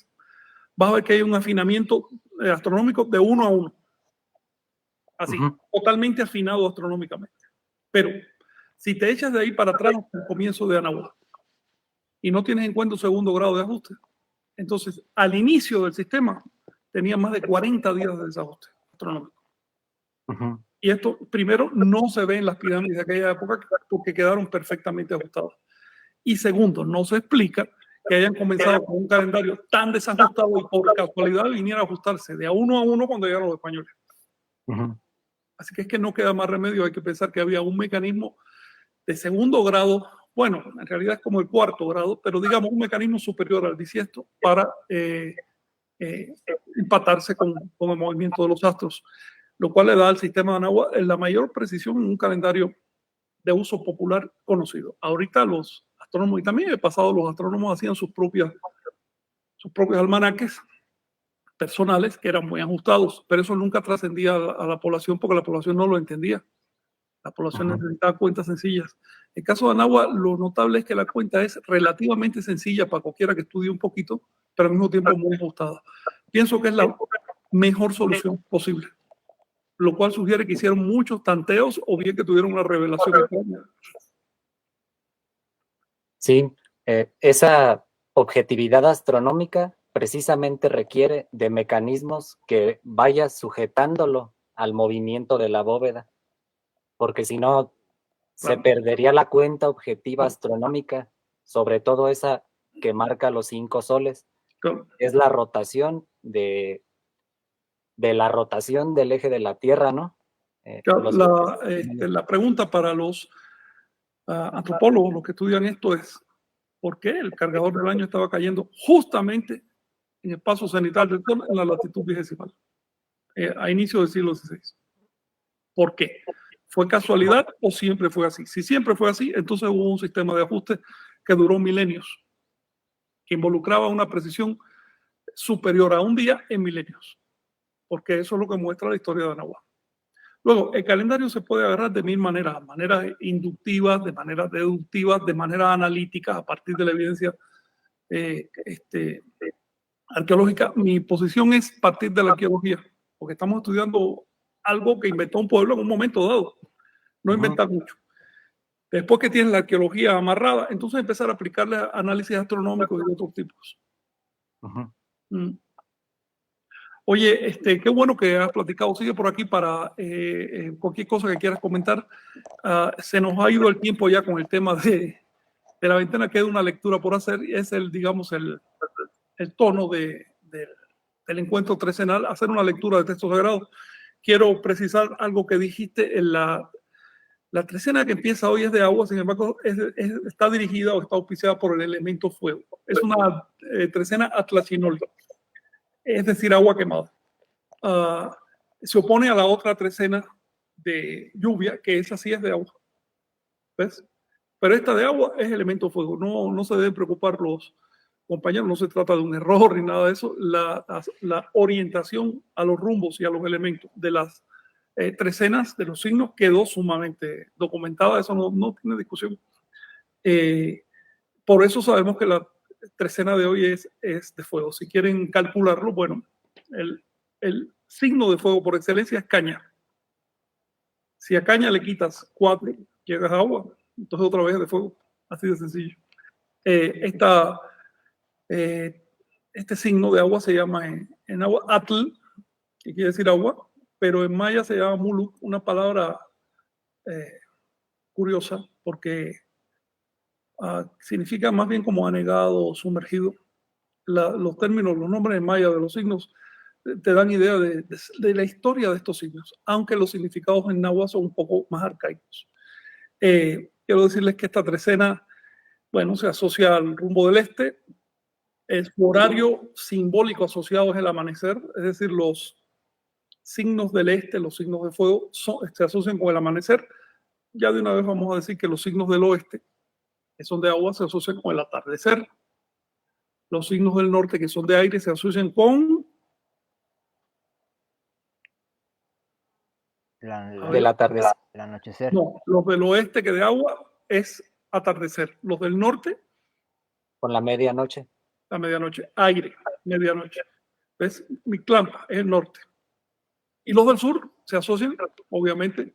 vas a ver que hay un afinamiento astronómico de 1 a 1. Así, totalmente afinado astronómicamente. Pero si te echas de ahí para atrás hasta el comienzo de Anahuac y no tienes en cuenta un 2º grado de ajuste, entonces al inicio del sistema tenía más de 40 días de desajuste astronómico. Y esto, primero, no se ve en las pirámides de aquella época porque quedaron perfectamente ajustados. Y segundo, no se explica que hayan comenzado con un calendario tan desajustado y por casualidad viniera a ajustarse de a 1 a 1 cuando llegaron los españoles. Así que es que no queda más remedio. Hay que pensar que había un mecanismo de 2º grado, bueno, en realidad es como el 4º grado, pero digamos un mecanismo superior al bisiesto para empatarse con el movimiento de los astros. lo cual le da al sistema de Anáhuac la mayor precisión en un calendario de uso popular conocido. Ahorita los astrónomos, y también en el pasado los astrónomos hacían sus propios almanaques personales que eran muy ajustados, pero eso nunca trascendía a la población porque la población no lo entendía. La población necesitaba cuentas sencillas. En el caso de Anáhuac, lo notable es que la cuenta es relativamente sencilla para cualquiera que estudie un poquito, pero al mismo tiempo muy ajustada. Pienso que es la mejor solución posible, lo cual sugiere que hicieron muchos tanteos o bien que tuvieron una revelación extraña. Sí, esa objetividad astronómica precisamente requiere de mecanismos que vaya sujetándolo al movimiento de la bóveda, porque si no, se perdería la cuenta objetiva astronómica, sobre todo esa que marca los 5 soles. Claro. Es la rotación de la rotación del eje de la Tierra, ¿no? Claro, la pregunta para los antropólogos, los que estudian esto, es ¿por qué el cargador del año estaba cayendo justamente en el paso cenital del Sol en la latitud vigesimal a inicios del siglo XVI? ¿Por qué? ¿Fue casualidad o siempre fue así? Si siempre fue así, entonces hubo un sistema de ajuste que duró milenios, que involucraba una precisión superior a un día en milenios, porque eso es lo que muestra la historia de Anáhuac. Luego, el calendario se puede agarrar de 1000 maneras, maneras inductivas, de maneras deductivas, de maneras analíticas, a partir de la evidencia arqueológica. Mi posición es partir de la arqueología, porque estamos estudiando algo que inventó un pueblo en un momento dado, no inventar mucho. Después que tienes la arqueología amarrada, entonces empezar a aplicarle análisis astronómicos y de otros tipos. Oye, qué bueno que has platicado. Sigue por aquí para cualquier cosa que quieras comentar. Se nos ha ido el tiempo ya con el tema de la ventana. Queda una lectura por hacer. Es digamos, el tono del encuentro trecenal, hacer una lectura de textos sagrados. Quiero precisar algo que dijiste en la trecena que empieza hoy es de agua, sin embargo, está dirigida o está auspiciada por el elemento fuego. Es una trecena atlachinol, es decir, agua quemada. Se opone a la otra trecena de lluvia, que esa sí es de agua. ¿Ves? Pero esta de agua es elemento fuego. No se deben preocupar los compañeros, no se trata de un error ni nada de eso. La orientación a los rumbos y a los elementos de las trecenas de los signos quedó sumamente documentada, eso no tiene discusión. Por eso sabemos que la trecena de hoy es de fuego. Si quieren calcularlo, bueno, el signo de fuego por excelencia es caña. Si a caña le quitas 4, llegas a agua, entonces otra vez de fuego, así de sencillo. Este signo de agua se llama en agua atl, que quiere decir agua, pero en maya se llama muluk, una palabra curiosa porque significa más bien como anegado, sumergido. Los términos, los nombres en maya de los signos te dan idea de la historia de estos signos, aunque los significados en náhuatl son un poco más arcaicos. Quiero decirles que esta trecena, bueno, se asocia al rumbo del este. El horario simbólico asociado es el amanecer, es decir, los signos del este, los signos de fuego, se asocian con el amanecer. Ya de una vez vamos a decir que los signos del oeste, que son de agua, se asocian con el atardecer. Los signos del norte, que son de aire, se asocian con del atardecer. El anochecer. No, los del oeste, que de agua, es atardecer. Los del norte, con la medianoche. La medianoche. Aire, medianoche. ¿Ves? Mictlampa es el norte. Y los del sur se asocian, obviamente,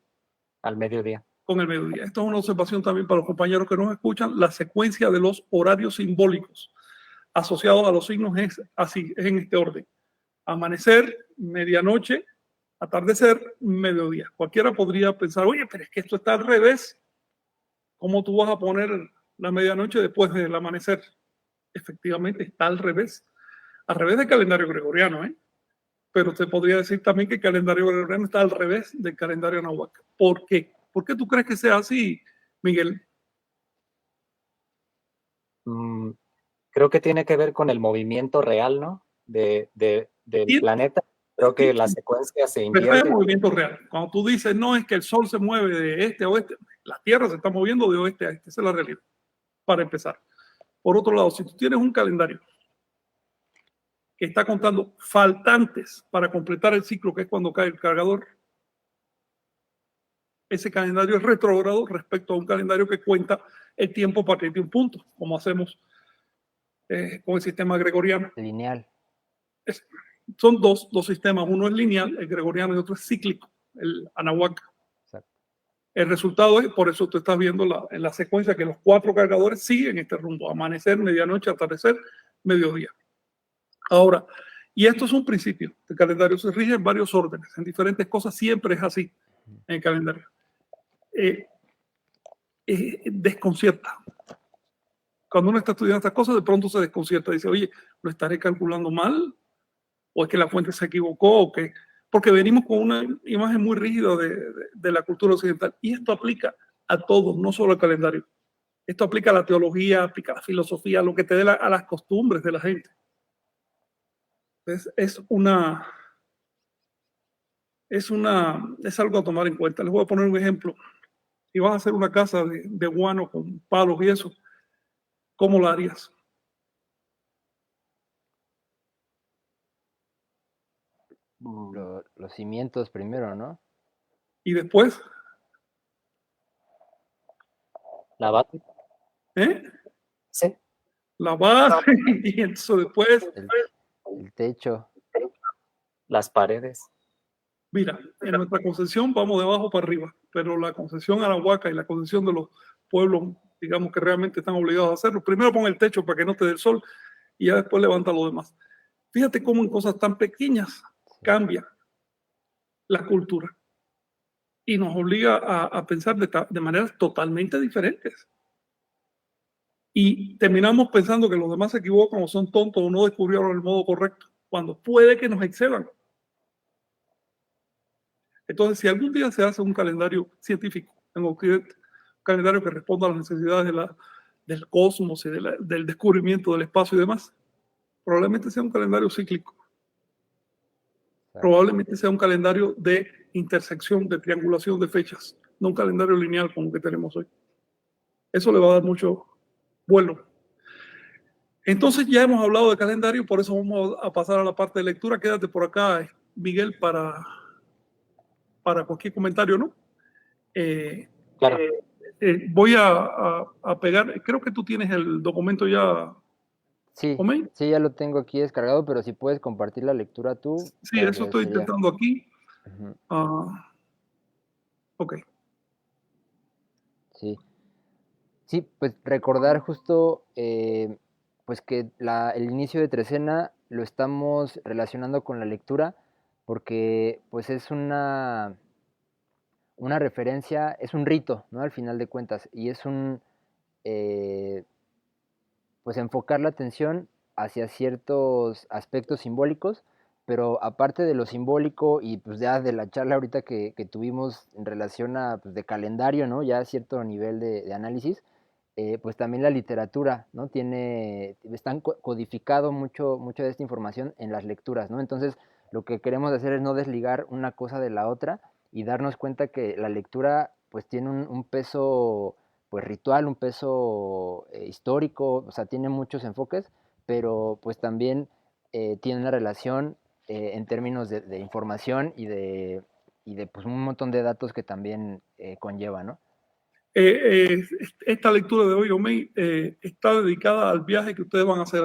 al mediodía. Con el mediodía. Esto es una observación también para los compañeros que nos escuchan. La secuencia de los horarios simbólicos asociados a los signos es así, es en este orden. Amanecer, medianoche, atardecer, mediodía. Cualquiera podría pensar, oye, pero es que esto está al revés. ¿Cómo tú vas a poner la medianoche después del amanecer? Efectivamente, está al revés del calendario gregoriano, pero te podría decir también que el calendario gregoriano está al revés del calendario náhuatl. ¿Por qué? ¿Por qué tú crees que sea así, Miguel? Creo que tiene que ver con el movimiento real, ¿no? Del planeta. Creo que la secuencia se Pero hay invierte. movimiento real. Cuando tú dices, no, es que el sol se mueve de este a oeste, la Tierra se está moviendo de oeste a este. Esa es la realidad, para empezar. Por otro lado, si tú tienes un calendario que está contando faltantes para completar el ciclo, que es cuando cae el cargador, ese calendario es retrógrado respecto a un calendario que cuenta el tiempo a partir de un punto, como hacemos con el sistema gregoriano. Lineal. Son dos sistemas, uno es lineal, el gregoriano, y otro es cíclico, el anahuac. Exacto. El resultado es, por eso tú estás viendo en la secuencia que los 4 cargadores siguen este rumbo: amanecer, medianoche, atardecer, mediodía. Ahora, y esto es un principio, el calendario se rige en varios órdenes, en diferentes cosas, siempre es así en el calendario. Desconcierta. Cuando uno está estudiando estas cosas, de pronto se desconcierta, dice, oye, ¿lo estaré calculando mal? ¿O es que la fuente se equivocó? ¿O qué? Porque venimos con una imagen muy rígida de la cultura occidental. Y esto aplica a todo, no solo al calendario. Esto aplica a la teología, aplica a la filosofía, a lo que te dé a las costumbres de la gente. Entonces, es algo a tomar en cuenta. Les voy a poner un ejemplo. Si vas a hacer una casa de guano con palos y eso, ¿cómo la harías? Los cimientos primero, ¿no? Y después, La base. Sí. La base, y entonces después, El techo. Las paredes. mira, en nuestra concesión vamos de abajo para arriba, pero la concesión arahuaca y la concesión de los pueblos, digamos que realmente están obligados a hacerlo, primero pon el techo para que no te dé el sol y ya después levanta lo demás. Fíjate cómo en cosas tan pequeñas cambia la cultura y nos obliga a pensar de maneras totalmente diferentes. Y terminamos pensando que los demás se equivocan o son tontos o no descubrieron el modo correcto, cuando puede que nos excedan. Entonces, si algún día se hace un calendario científico en Occidente, un calendario que responda a las necesidades del cosmos y del descubrimiento del espacio y demás, probablemente sea un calendario cíclico. Probablemente sea un calendario de intersección, de triangulación de fechas, no un calendario lineal como el que tenemos hoy. Eso le va a dar mucho vuelo. Entonces ya hemos hablado de calendario, por eso vamos a pasar a la parte de lectura. Quédate por acá, Miguel, para cualquier comentario, ¿no? Claro. Voy a pegar, creo que tú tienes el documento ya. Sí, ¿Omey? sí, ya lo tengo aquí descargado, pero si puedes compartir la lectura tú. Sí, eso estoy intentando aquí. Ok. Sí. Sí, pues recordar justo pues que el inicio de Trecena lo estamos relacionando con la lectura porque pues es una referencia, es un rito, ¿no? Al final de cuentas, y es pues enfocar la atención hacia ciertos aspectos simbólicos, pero aparte de lo simbólico y pues ya de la charla ahorita que tuvimos en relación a pues, de calendario, ¿no? Ya cierto nivel de análisis, pues también la literatura, ¿no? Están codificado mucha de esta información en las lecturas, ¿no? Entonces, lo que queremos hacer es no desligar una cosa de la otra y darnos cuenta que la lectura, pues, tiene un peso, pues, ritual, un peso histórico, o sea, tiene muchos enfoques, pero, pues, también tiene una relación en términos de información y de pues, un montón de datos que también conlleva, ¿no? Esta lectura de hoy, Omey, está dedicada al viaje que ustedes van a hacer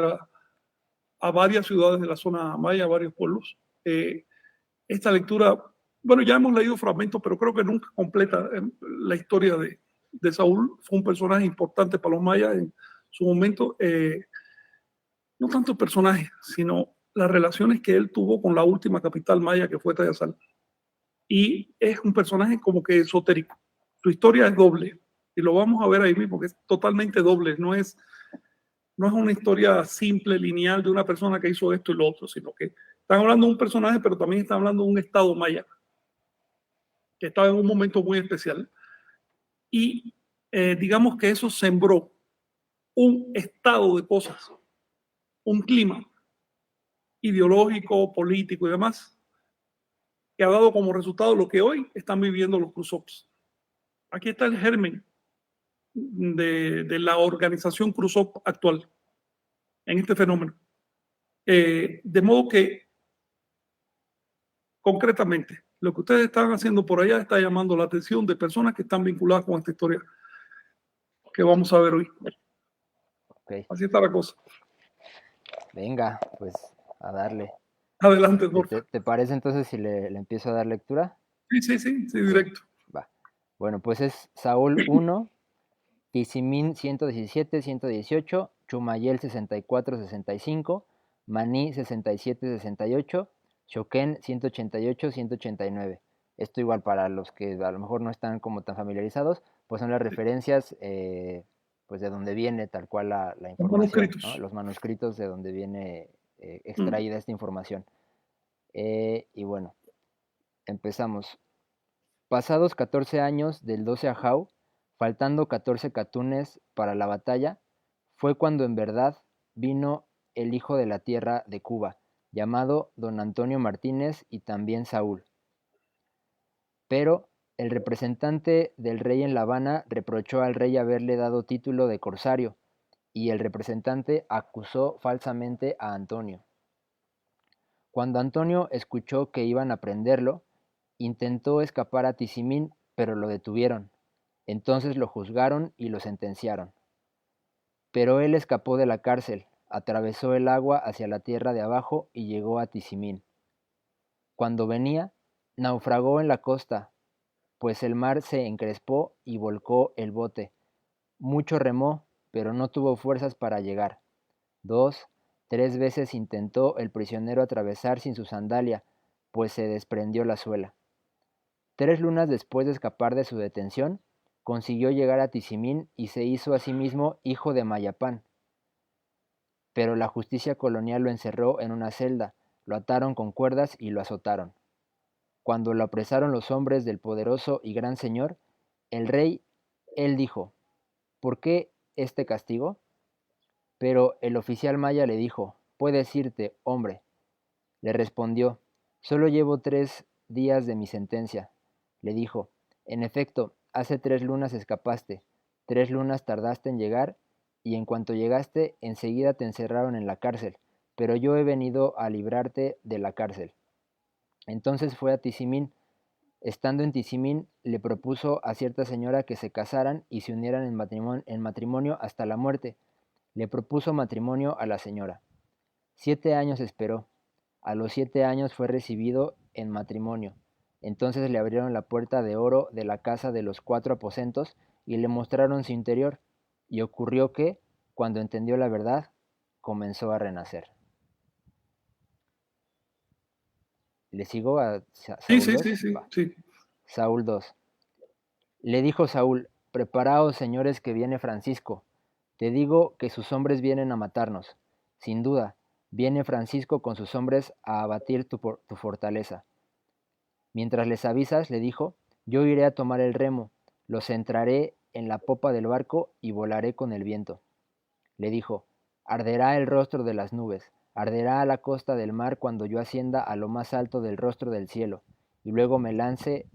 a varias ciudades de la zona maya, a varios pueblos. Esta lectura, bueno, ya hemos leído fragmentos, pero creo que nunca completa la historia de Saúl. Fue un personaje importante para los mayas en su momento. No tanto el personaje, sino las relaciones que él tuvo con la última capital maya, que fue Tayasal. Y es un personaje como que esotérico. Su historia es doble, y lo vamos a ver ahí mismo, que es totalmente doble. No es una historia simple, lineal, de una persona que hizo esto y lo otro, sino que están hablando de un personaje, pero también están hablando de un estado maya, que estaba en un momento muy especial. Y digamos que eso sembró un estado de cosas, un clima ideológico, político y demás, que ha dado como resultado lo que hoy están viviendo los Cruzops. Aquí está el germen de la organización Cruzop actual en este fenómeno. De modo que, concretamente, lo que ustedes están haciendo por allá está llamando la atención de personas que están vinculadas con esta historia que vamos a ver hoy. Ok, Así está la cosa. venga, pues a darle. Adelante, Dorfa. ¿Te parece entonces si le empiezo a dar lectura? Sí, directo. Va. Bueno, pues es Saúl 1, Tizimín 117, 118, Chumayel 64, 65, Maní 67, 68, Shoken 188, 189. Esto igual para los que a lo mejor no están como tan familiarizados, pues son las referencias pues de donde viene tal cual la Los información, ¿no? manuscritos. Los manuscritos de donde viene extraída esta información. Y bueno, empezamos. Pasados 14 años del 12 Ajau, faltando 14 catunes para la batalla, fue cuando en verdad vino el hijo de la tierra de Cuba, llamado don Antonio Martínez y también Saúl. Pero el representante del rey en La Habana reprochó al rey haberle dado título de corsario, y el representante acusó falsamente a Antonio. Cuando Antonio escuchó que iban a prenderlo, intentó escapar a Tizimín, pero lo detuvieron. Entonces lo juzgaron y lo sentenciaron. Pero él escapó de la cárcel, atravesó el agua hacia la tierra de abajo y llegó a Tizimín. Cuando venía, naufragó en la costa, pues el mar se encrespó y volcó el bote. Mucho remó, pero no tuvo fuerzas para llegar. 2, 3 veces intentó el prisionero atravesar sin su sandalia, pues se desprendió la suela. 3 lunas después de escapar de su detención, consiguió llegar a Tizimín y se hizo a sí mismo hijo de Mayapán. Pero la justicia colonial lo encerró en una celda, lo ataron con cuerdas y lo azotaron. Cuando lo apresaron los hombres del poderoso y gran señor, el rey, él dijo, ¿por qué este castigo? Pero el oficial maya le dijo, puedes irte, hombre. Le respondió, solo llevo 3 días de mi sentencia. Le dijo, en efecto, hace 3 lunas escapaste, 3 lunas tardaste en llegar, y en cuanto llegaste, enseguida te encerraron en la cárcel, pero yo he venido a librarte de la cárcel. Entonces fue a Tizimín. Estando en Tizimín, le propuso a cierta señora que se casaran y se unieran en matrimonio hasta la muerte. Le propuso matrimonio a la señora. 7 años esperó. A los 7 años fue recibido en matrimonio. Entonces le abrieron la puerta de oro de la casa de los 4 aposentos y le mostraron su interior. Y ocurrió que, cuando entendió la verdad, comenzó a renacer. ¿Le sigo a Saúl 2? Va. Sí. Saúl 2. Le dijo Saúl, preparaos, señores, que viene Francisco. Te digo que sus hombres vienen a matarnos. Sin duda, viene Francisco con sus hombres a abatir tu fortaleza. Mientras les avisas, le dijo, yo iré a tomar el remo, los centraré en la popa del barco y volaré con el viento. Le dijo, arderá el rostro de las nubes, arderá a la costa del mar cuando yo ascienda a lo más alto del rostro del cielo, y luego me lance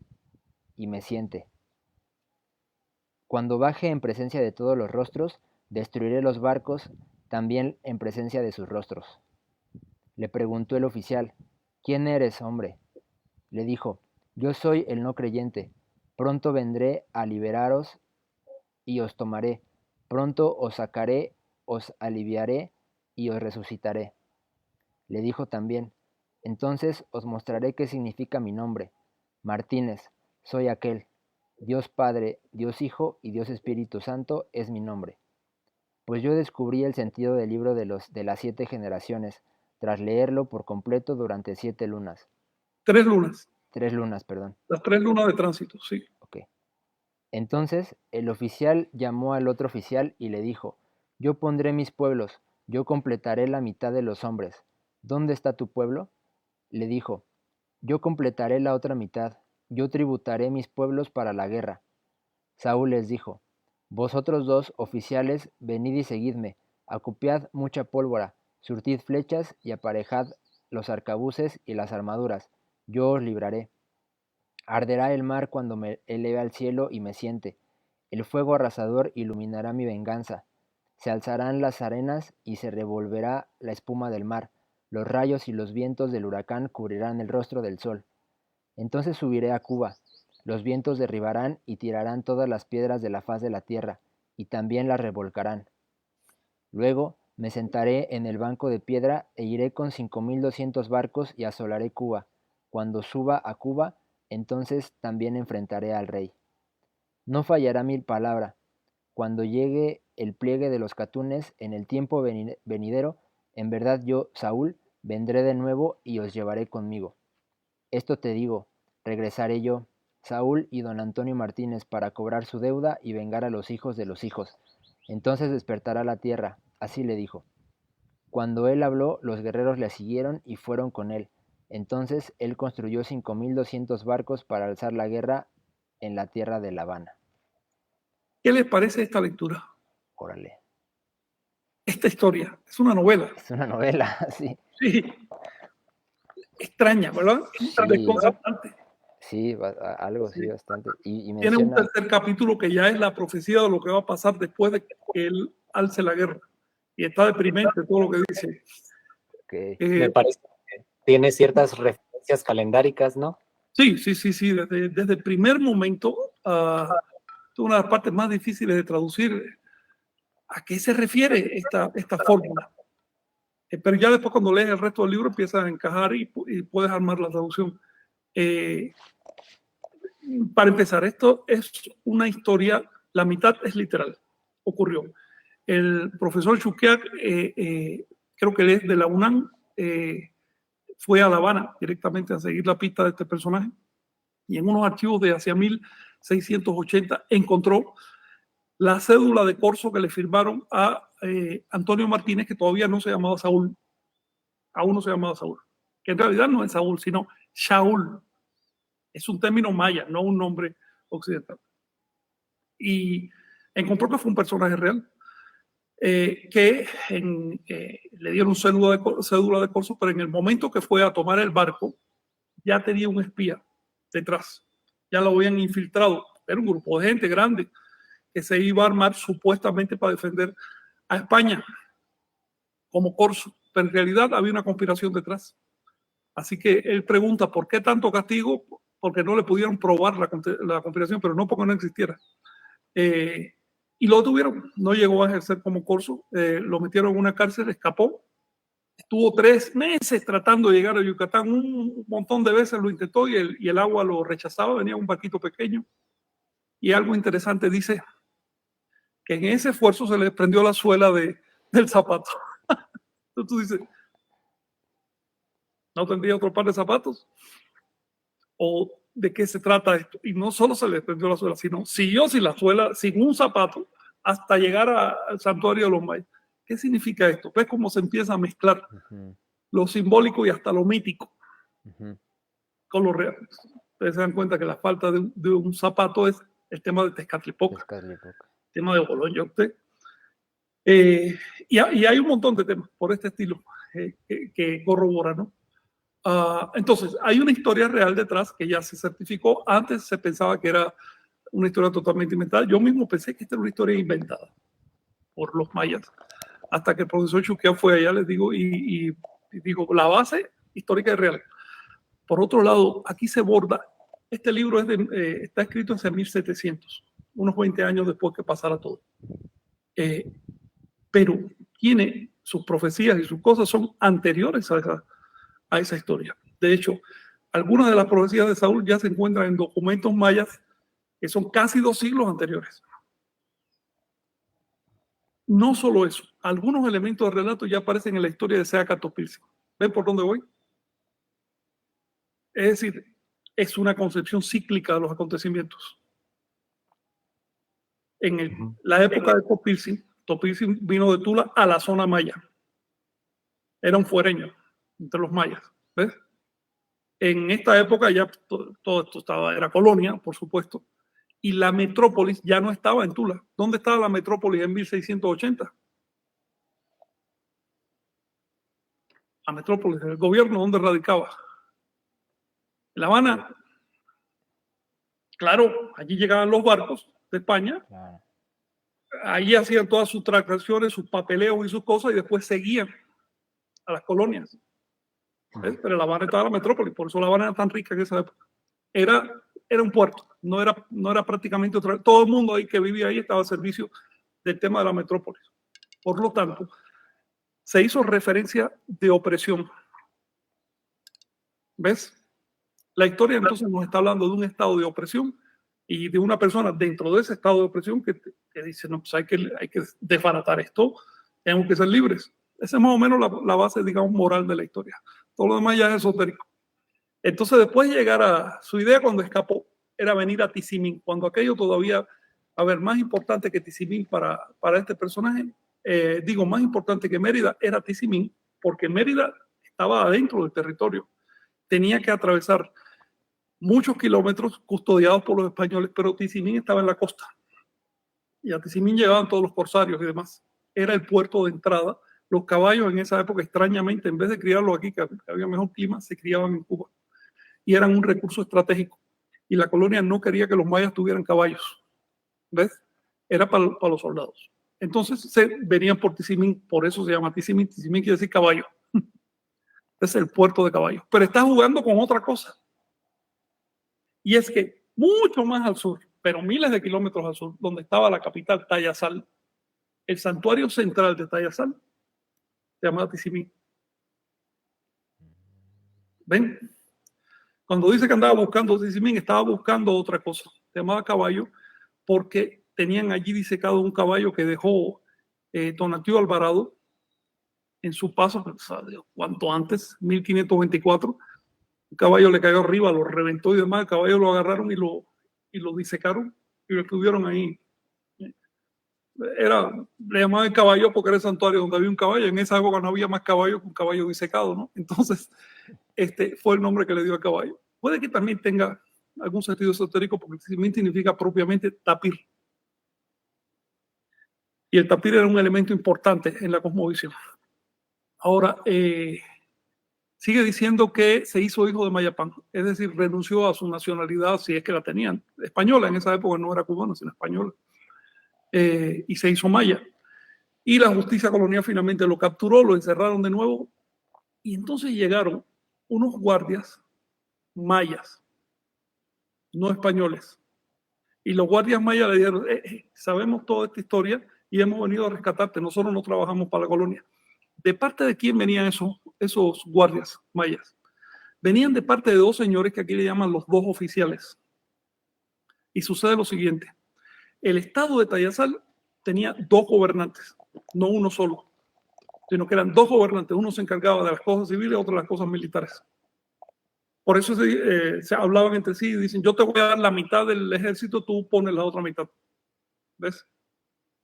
y me siente. Cuando baje en presencia de todos los rostros, destruiré los barcos también en presencia de sus rostros. Le preguntó el oficial, ¿quién eres, hombre? Le dijo, yo soy el no creyente, pronto vendré a liberaros y os tomaré, pronto os sacaré, os aliviaré y os resucitaré. Le dijo también, entonces os mostraré qué significa mi nombre. Martínez, soy aquel. Dios Padre, Dios Hijo y Dios Espíritu Santo es mi nombre. Pues yo descubrí el sentido del libro de las 7 generaciones, tras leerlo por completo durante 7 lunas. 3 lunas. 3 lunas, perdón. Las 3 lunas de tránsito, sí. Ok. Entonces el oficial llamó al otro oficial y le dijo, yo pondré mis pueblos, yo completaré la mitad de los hombres. ¿Dónde está tu pueblo? Le dijo, yo completaré la otra mitad, yo tributaré mis pueblos para la guerra. Saúl les dijo, vosotros 2 oficiales, venid y seguidme, acupiad mucha pólvora, surtid flechas y aparejad los arcabuces y las armaduras, yo os libraré. Arderá el mar cuando me eleve al cielo y me siente. El fuego arrasador iluminará mi venganza. Se alzarán las arenas y se revolverá la espuma del mar. Los rayos y los vientos del huracán cubrirán el rostro del sol. Entonces subiré a Cuba. Los vientos derribarán y tirarán todas las piedras de la faz de la tierra, y también las revolcarán. Luego me sentaré en el banco de piedra e iré con 5200 barcos y asolaré Cuba. Cuando suba a Cuba, entonces también enfrentaré al rey. No fallará mi palabra. Cuando llegue el pliegue de los catunes en el tiempo venidero, en verdad yo, Saúl, vendré de nuevo y os llevaré conmigo. Esto te digo, regresaré yo, Saúl y don Antonio Martínez, para cobrar su deuda y vengar a los hijos de los hijos. Entonces despertará la tierra, así le dijo. Cuando él habló, los guerreros le siguieron y fueron con él. Entonces él construyó 5200 barcos para alzar la guerra en la tierra de La Habana. ¿Qué les parece esta lectura? Órale. Esta historia es una novela. Es una novela, sí. Sí. Extraña, ¿verdad? Sí. Desconcertante. Sí, algo sí, bastante. Y Tiene un menciona... tercer capítulo que ya es la profecía de lo que va a pasar después de que él alce la guerra. Y está deprimente todo lo que dice. Okay. Me parece que tiene ciertas referencias calendáricas, ¿no? Sí. Desde el primer momento, es una de las partes más difíciles de traducir. ¿A qué se refiere esta fórmula? Pero ya después, cuando lees el resto del libro, empiezas a encajar y puedes armar la traducción. Para empezar, esto es una historia, la mitad es literal, ocurrió. El profesor Chuquiac, creo que él es de la UNAM, fue a La Habana directamente a seguir la pista de este personaje y en unos archivos de hacia 1680 encontró la cédula de corso que le firmaron a Antonio Martínez, que todavía no se llamaba Saúl, aún no se llamaba Saúl, que en realidad no es Saúl, sino Shaul. Es un término maya, no un nombre occidental. Y encontró que fue un personaje real, que le dieron cédula de corso, pero en el momento que fue a tomar el barco, ya tenía un espía detrás. Ya lo habían infiltrado. Era un grupo de gente grande que se iba a armar supuestamente para defender a España como corso, pero en realidad había una conspiración detrás. Así que él pregunta, ¿por qué tanto castigo? Porque no le pudieron probar la conspiración, pero no porque no existiera. Y lo tuvieron, no llegó a ejercer como corso, lo metieron en una cárcel, escapó, estuvo 3 meses tratando de llegar a Yucatán, un montón de veces lo intentó y el agua lo rechazaba, venía un barquito pequeño. Y algo interesante dice que en ese esfuerzo se le prendió la suela del zapato. Entonces tú dices, ¿no tendría otro par de zapatos? ¿O de qué se trata esto? Y no solo se le prendió la suela, sino siguió sin la suela, sin un zapato, hasta llegar al santuario de los mayas. ¿Qué significa esto? ¿Ves cómo se empieza a mezclar lo simbólico y hasta lo mítico con lo real? Ustedes se dan cuenta que la falta de un zapato es el tema de Tezcatlipoca, el tema de Boloñote. Y hay un montón de temas por este estilo que corroboran, ¿no? Entonces, hay una historia real detrás que ya se certificó. Antes se pensaba que era una historia totalmente inventada. Yo mismo pensé que esta era una historia inventada por los mayas. Hasta que el profesor Chuquian fue allá, les digo, y digo, la base histórica es real. Por otro lado, aquí se borda, este libro está escrito hace 1700, unos 20 años después que pasara todo. Pero tiene sus profecías y sus cosas son anteriores a esa historia. De hecho, algunas de las profecías de Saúl ya se encuentran en documentos mayas que son casi 2 siglos anteriores. No solo eso, algunos elementos de relato ya aparecen en la historia de Seaca Topilsi. ¿Ven por dónde voy? Es decir, es una concepción cíclica de los acontecimientos. En la época de Topilsi vino de Tula a la zona maya. Era un fuereño entre los mayas. ¿Ves? En esta época ya todo esto era colonia, por supuesto, y la metrópolis ya no estaba en Tula. ¿Dónde estaba la metrópolis en 1680? La metrópolis, el gobierno, ¿dónde radicaba? En La Habana. Claro, allí llegaban los barcos de España, Claro. allí hacían todas sus transacciones, sus papeleos y sus cosas, y después seguían a las colonias. ¿Ves? Pero La Habana estaba en la metrópoli, por eso La Habana era tan rica en esa época. Era un puerto, no era prácticamente otra. Todo el mundo ahí que vivía ahí estaba al servicio del tema de la metrópoli. Por lo tanto, se hizo referencia de opresión. ¿Ves? La historia entonces nos está hablando de un estado de opresión y de una persona dentro de ese estado de opresión que dice, no, pues hay que desbaratar esto, tenemos que ser libres. Esa es más o menos la base, digamos, moral de la historia. Todo lo demás ya es esotérico. Entonces, después de llegar a su idea cuando escapó, era venir a Tizimín, cuando aquello todavía, a ver, más importante que Tizimín para este personaje, digo, más importante que Mérida era Tizimín, porque Mérida estaba adentro del territorio. Tenía que atravesar muchos kilómetros custodiados por los españoles, pero Tizimín estaba en la costa. Y a Tizimín llegaban todos los corsarios y demás. Era el puerto de entrada. Los caballos en esa época, extrañamente, en vez de criarlos aquí, que había mejor clima, se criaban en Cuba. Y eran un recurso estratégico. Y la colonia no quería que los mayas tuvieran caballos. ¿Ves? Era para los soldados. Entonces venían por Tizimín, por eso se llama Tizimín. Tizimín quiere decir caballo. Es el puerto de caballos. Pero está jugando con otra cosa. Y es que mucho más al sur, pero miles de kilómetros al sur, donde estaba la capital, Tayasal, el santuario central de Tayasal se llama Tizimín. ¿Ven? Cuando dice que andaba buscando Tizimín, estaba buscando otra cosa. Se llamaba caballo porque tenían allí disecado un caballo que dejó Tonatiuh Alvarado en su paso, cuanto antes, 1524. Un caballo le cayó arriba, lo reventó y demás. El caballo lo agarraron y lo disecaron y lo estuvieron ahí. Le llamaban el caballo porque era el santuario donde había un caballo. En esa época no había más caballo que un caballo disecado, ¿no? Entonces, fue el nombre que le dio al caballo. Puede que también tenga algún sentido esotérico porque Tizimín significa propiamente tapir. Y el tapir era un elemento importante en la cosmovisión. Ahora, sigue diciendo que se hizo hijo de Mayapán, es decir, renunció a su nacionalidad, si es que la tenían, española, en esa época no era cubana, sino española, y se hizo maya. Y la justicia colonial finalmente lo capturó, lo encerraron de nuevo, y entonces llegaron unos guardias mayas, no españoles. Y los guardias mayas le dijeron, sabemos toda esta historia y hemos venido a rescatarte, nosotros no trabajamos para la colonia. ¿De parte de quién venían esos guardias mayas? Venían de parte de dos señores que aquí le llaman los dos oficiales. Y sucede lo siguiente. El estado de Tayasal tenía dos gobernantes, no uno solo, sino que eran dos gobernantes. Uno se encargaba de las cosas civiles, otro de las cosas militares. Por eso se hablaban entre sí y dicen, yo te voy a dar la mitad del ejército, tú pones la otra mitad. ¿Ves?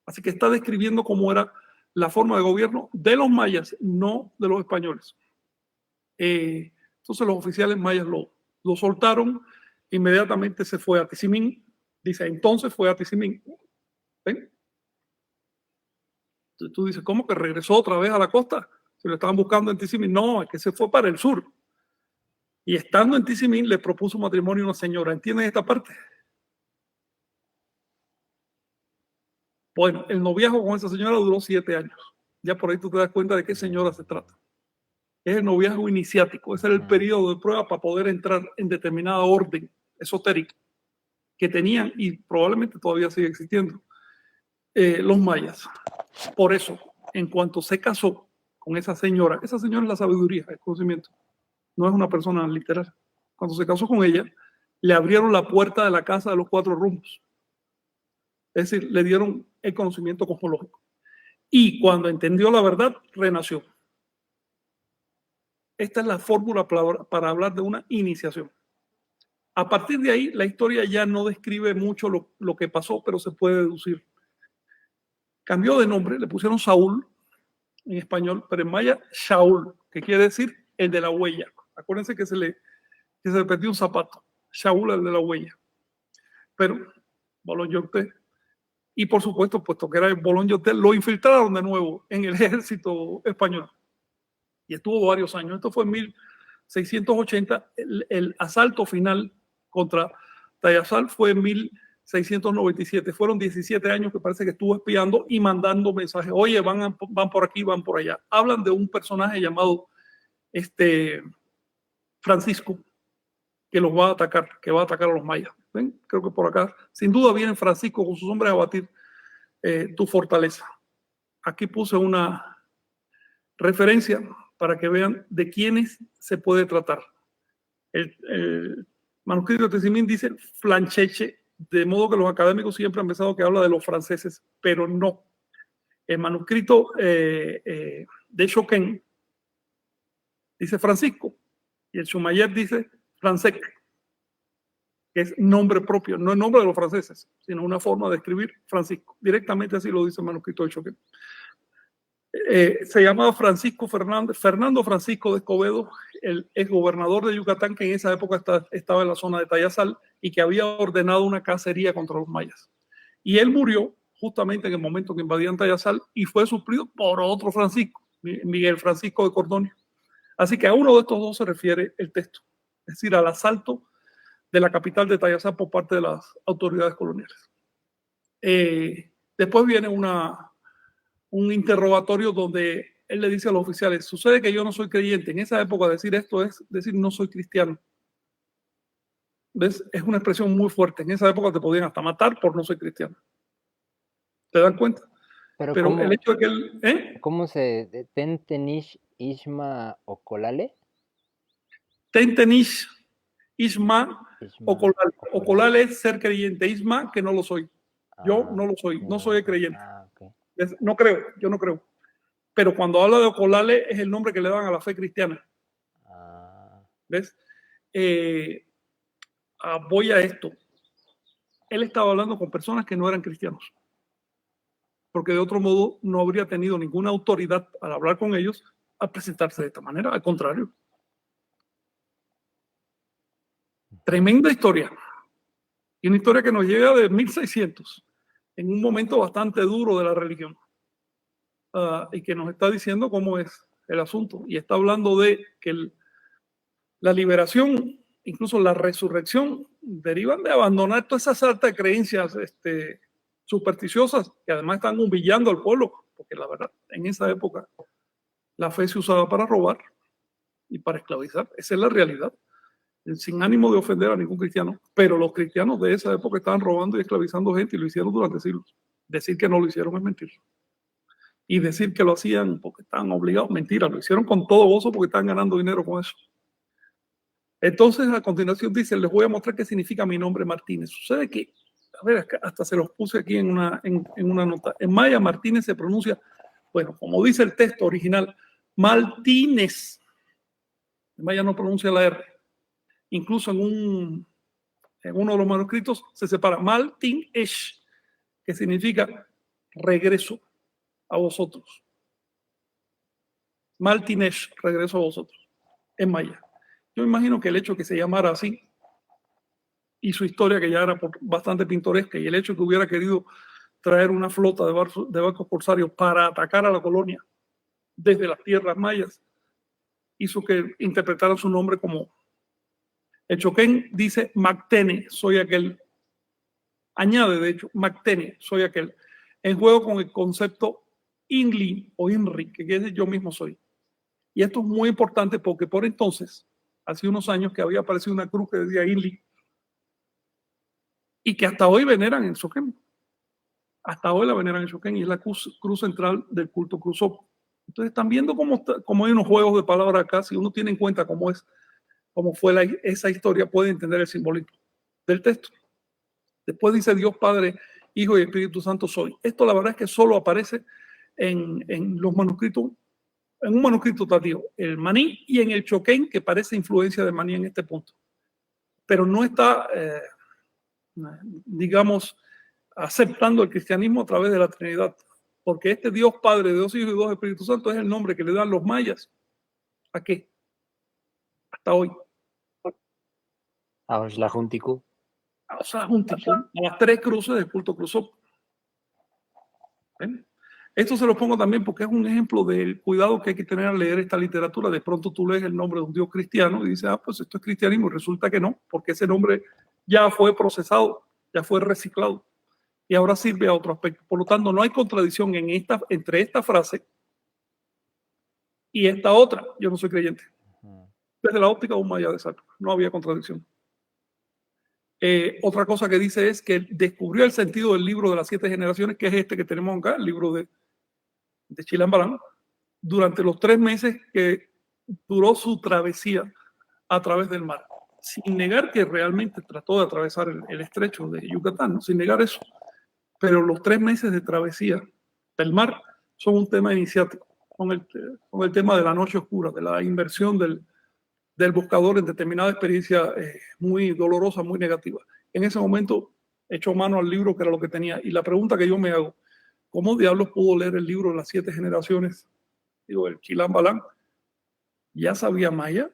Así que está describiendo cómo era la forma de gobierno de los mayas, no de los españoles. Entonces los oficiales mayas lo soltaron, inmediatamente se fue a Tizimín, dice, entonces fue a Tizimín. ¿Ven? Entonces tú dices, ¿cómo que regresó otra vez a la costa? Se lo estaban buscando en Tizimín. No, es que se fue para el sur. Y estando en Tizimín le propuso matrimonio a una señora. ¿Entienden esta parte? Bueno, el noviazgo con esa señora duró 7 años. Ya por ahí tú te das cuenta de qué señora se trata. Es el noviazgo iniciático. Ese era el periodo de prueba para poder entrar en determinada orden esotérica que tenían y probablemente todavía sigue existiendo los mayas. Por eso, en cuanto se casó con esa señora es la sabiduría, el conocimiento. No es una persona literal. Cuando se casó con ella, le abrieron la puerta de la casa de los 4 rumbos. Es decir, le dieron el conocimiento cosmológico. Y cuando entendió la verdad, renació. Esta es la fórmula para hablar de una iniciación. A partir de ahí, la historia ya no describe mucho lo que pasó, pero se puede deducir. Cambió de nombre, le pusieron Saúl en español, pero en maya Shaul, que quiere decir el de la huella. Acuérdense que se le perdió un zapato. Shaul, el de la huella. Pero Bolón Yorté. Y por supuesto, puesto que era el Bolón Yorté, lo infiltraron de nuevo en el ejército español. Y estuvo varios años. Esto fue en 1680, el asalto final contra Tayasal fue en 1697. Fueron 17 años que parece que estuvo espiando y mandando mensajes. Oye, van por aquí, van por allá. Hablan de un personaje llamado Francisco, que los va a atacar, que va a atacar a los mayas. ¿Ven? Creo que por acá, sin duda, viene Francisco con sus hombres a batir tu fortaleza. Aquí puse una referencia para que vean de quiénes se puede tratar. El manuscrito de Tezimín dice Flancheche, de modo que los académicos siempre han pensado que habla de los franceses, pero no. El manuscrito de Choquén dice Francisco y el Chumayet dice Francesc, que es nombre propio, no el nombre de los franceses, sino una forma de escribir Francisco. Directamente así lo dice el manuscrito de Choquén. Se llamaba Fernando Francisco de Escobedo, el exgobernador de Yucatán, que en esa época estaba en la zona de Tayasal y que había ordenado una cacería contra los mayas. Y él murió justamente en el momento que invadían Tayasal y fue suplido por otro Francisco, Miguel Francisco de Cordonio. Así que a uno de estos dos se refiere el texto, es decir, al asalto de la capital de Tayasal por parte de las autoridades coloniales. Después viene un interrogatorio donde él le dice a los oficiales, sucede que yo no soy creyente. En esa época decir esto es decir no soy cristiano. ¿Ves? Es una expresión muy fuerte. En esa época te podían hasta matar por no ser cristiano. ¿Te dan cuenta? Pero el hecho de que él... ¿Cómo se... Tentenish Isma Ocolale? Tentenish Isma Ocolale. Ocolale es ser creyente. Isma, que no lo soy. Yo no lo soy. No soy creyente. Okay. No creo, yo no creo. Pero cuando habla de Ocolale es el nombre que le dan a la fe cristiana. ¿Ves? Voy a esto. Él estaba hablando con personas que no eran cristianos. Porque de otro modo no habría tenido ninguna autoridad al hablar con ellos al presentarse de esta manera. Al contrario. Tremenda historia. Y una historia que nos llega de 1600. En un momento bastante duro de la religión y que nos está diciendo cómo es el asunto y está hablando de que la liberación, incluso la resurrección, derivan de abandonar todas esas altas creencias supersticiosas que además están humillando al pueblo, porque la verdad, en esa época la fe se usaba para robar y para esclavizar. Esa es la realidad, sin ánimo de ofender a ningún cristiano, pero los cristianos de esa época estaban robando y esclavizando gente y lo hicieron durante siglos. Decir que no lo hicieron es mentir. Y decir que lo hacían porque estaban obligados, mentira, lo hicieron con todo gozo porque estaban ganando dinero con eso. Entonces, a continuación dice, les voy a mostrar qué significa mi nombre Martínez. Sucede que, a ver, hasta se los puse aquí en una nota. En maya, Martínez se pronuncia, bueno, como dice el texto original, Martínez. En maya no pronuncia la R. Incluso en uno de los manuscritos se separa Maltin-esh, que significa regreso a vosotros. Maltin-esh, regreso a vosotros, en maya. Yo imagino que el hecho de que se llamara así y su historia, que ya era bastante pintoresca, y el hecho de que hubiera querido traer una flota de barcos corsarios para atacar a la colonia desde las tierras mayas, hizo que interpretaran su nombre como... El Choquén dice Mactene, soy aquel. Añade, de hecho, Mactene, soy aquel. En juego con el concepto Inli o Inri, que quiere decir yo mismo soy. Y esto es muy importante porque por entonces, hace unos años que había aparecido una cruz que decía Inli y que hasta hoy veneran en Choquén. Hasta hoy la veneran en Choquén y es la cruz central del culto Cruzop. Entonces están viendo cómo hay unos juegos de palabras acá. Si uno tiene en cuenta cómo fue esa historia, puede entender el simbolismo del texto. Después dice Dios Padre, Hijo y Espíritu Santo soy. Esto la verdad es que solo aparece en los manuscritos, en un manuscrito tardío, el Maní y en el Choquén, que parece influencia de Maní en este punto. Pero no está, digamos, aceptando el cristianismo a través de la Trinidad. Porque este Dios Padre, Dios Hijo y Dios Espíritu Santo es el nombre que le dan los mayas. ¿A qué? Hasta hoy. A Oxlajunticu. O sea, a las tres cruces del culto Cruzop. ¿Ven? Esto se lo pongo también porque es un ejemplo del cuidado que hay que tener al leer esta literatura. De pronto tú lees el nombre de un Dios cristiano y dices, pues esto es cristianismo. Y resulta que no, porque ese nombre ya fue procesado, ya fue reciclado y ahora sirve a otro aspecto. Por lo tanto, no hay contradicción entre esta frase y esta otra. Yo no soy creyente. Desde la óptica de un maya de Salto, no había contradicción. Otra cosa que dice es que descubrió el sentido del libro de las 7 generaciones, que es este que tenemos acá, el libro de Chilam Balam, durante los 3 meses que duró su travesía a través del mar, sin negar que realmente trató de atravesar el estrecho de Yucatán, ¿no? Sin negar eso. Pero los 3 meses de travesía del mar son un tema iniciático, con el tema de la noche oscura, de la inversión del buscador en determinada experiencia muy dolorosa, muy negativa. En ese momento echó mano al libro que era lo que tenía. Y la pregunta que yo me hago, ¿cómo diablos pudo leer el libro de las 7 generaciones? Digo, el Chilam Balam, ¿ya sabía maya?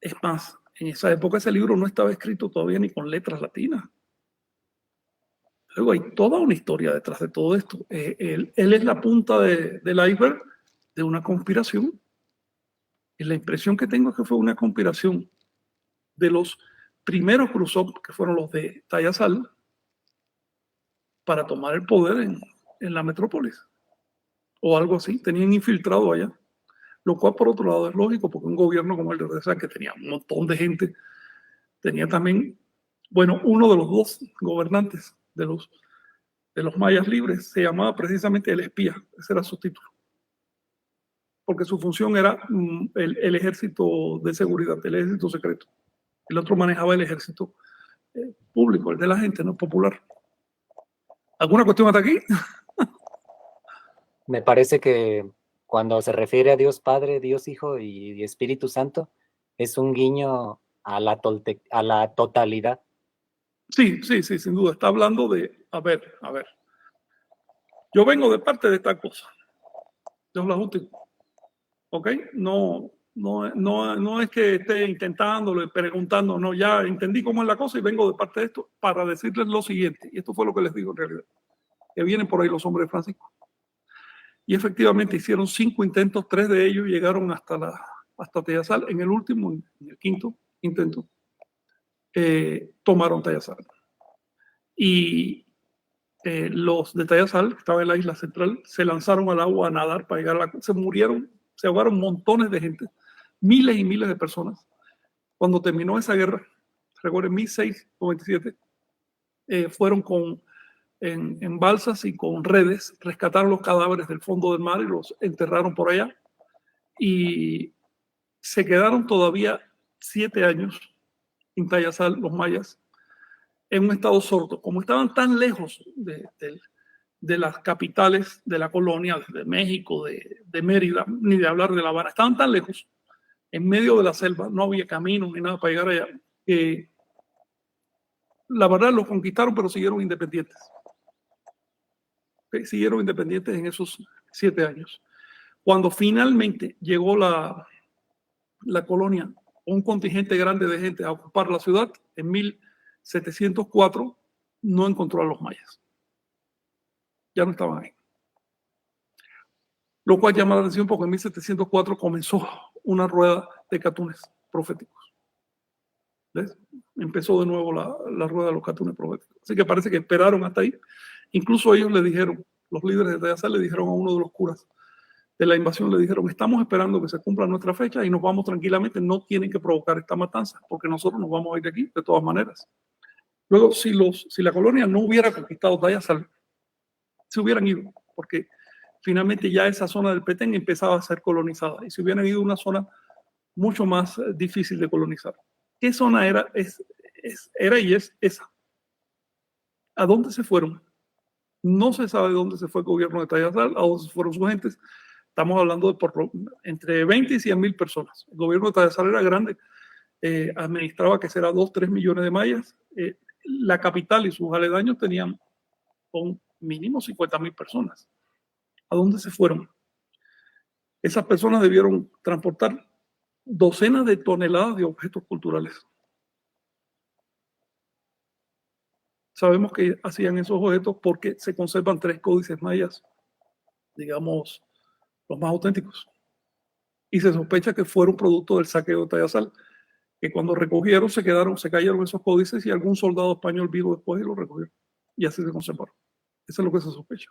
Es más, en esa época ese libro no estaba escrito todavía ni con letras latinas. Luego hay toda una historia detrás de todo esto. Él es la punta del iceberg de una conspiración. Y la impresión que tengo es que fue una conspiración de los primeros cruzó, que fueron los de Tayasal, para tomar el poder en la metrópolis. O algo así. Tenían infiltrado allá. Lo cual, por otro lado, es lógico, porque un gobierno como el de Reza, que tenía un montón de gente, tenía también, bueno, uno de los 2 gobernantes de los mayas libres se llamaba precisamente el espía. Ese era su título. Porque su función era el ejército de seguridad, el ejército secreto. El otro manejaba el ejército público, el de la gente, no popular. ¿Alguna cuestión hasta aquí? Me parece que cuando se refiere a Dios Padre, Dios Hijo y Espíritu Santo, es un guiño a la totalidad. Sí, sin duda. Está hablando de, a ver. Yo vengo de parte de esta cosa. Yo la última. ¿Ok? No es que esté intentándolo, preguntando, no, ya entendí cómo es la cosa y vengo de parte de esto para decirles lo siguiente, y esto fue lo que les digo en realidad, que vienen por ahí los hombres de Francisco. Y efectivamente hicieron 5 intentos, 3 de ellos llegaron hasta Tayasal. En el último, en el 5.º intento, tomaron Tayasal. Y los de Tayasal, que estaban en la isla central, se lanzaron al agua a nadar para llegar a la... Se murieron, se ahogaron montones de gente, miles y miles de personas. Cuando terminó esa guerra, recuerden, 1697, fueron en balsas y con redes, rescataron los cadáveres del fondo del mar y los enterraron por allá. Y se quedaron todavía 7 años en Tayasal, los mayas, en un estado sordo. Como estaban tan lejos de las capitales de la colonia, de México, de Mérida, ni de hablar de La Habana, estaban tan lejos, en medio de la selva, no había camino ni nada para llegar allá, que la verdad los conquistaron, pero siguieron independientes. Siguieron independientes en esos 7 años. Cuando finalmente llegó la colonia, un contingente grande de gente a ocupar la ciudad, en 1704, no encontró a los mayas. Ya no estaban ahí. Lo cual llama la atención porque en 1704 comenzó una rueda de catunes proféticos. ¿Ves? Empezó de nuevo la rueda de los catunes proféticos. Así que parece que esperaron hasta ahí. Incluso ellos le dijeron, los líderes de Tayasal le dijeron a uno de los curas de la invasión, le dijeron, estamos esperando que se cumpla nuestra fecha y nos vamos tranquilamente, no tienen que provocar esta matanza, porque nosotros nos vamos a ir de aquí de todas maneras. Luego, si la colonia no hubiera conquistado Tayasal, se hubieran ido, porque finalmente ya esa zona del Petén empezaba a ser colonizada y se hubieran ido a una zona mucho más difícil de colonizar. ¿Qué zona era? Era y es esa. ¿A dónde se fueron? No se sabe de dónde se fue el gobierno de Tayasal, a dónde fueron sus gentes. Estamos hablando de entre 20 y 100 mil personas. El gobierno de Tayasal era grande, administraba que será 2-3 millones de mayas. La capital y sus aledaños tenían con mínimo 50.000 personas. ¿A dónde se fueron? Esas personas debieron transportar docenas de toneladas de objetos culturales. Sabemos que hacían esos objetos porque se conservan 3 códices mayas, digamos, los más auténticos. Y se sospecha que fueron producto del saqueo de Tayasal. que cuando recogieron se cayeron esos códices y algún soldado español vino después y lo recogió. Y así se conservaron. Eso es lo que se sospecha.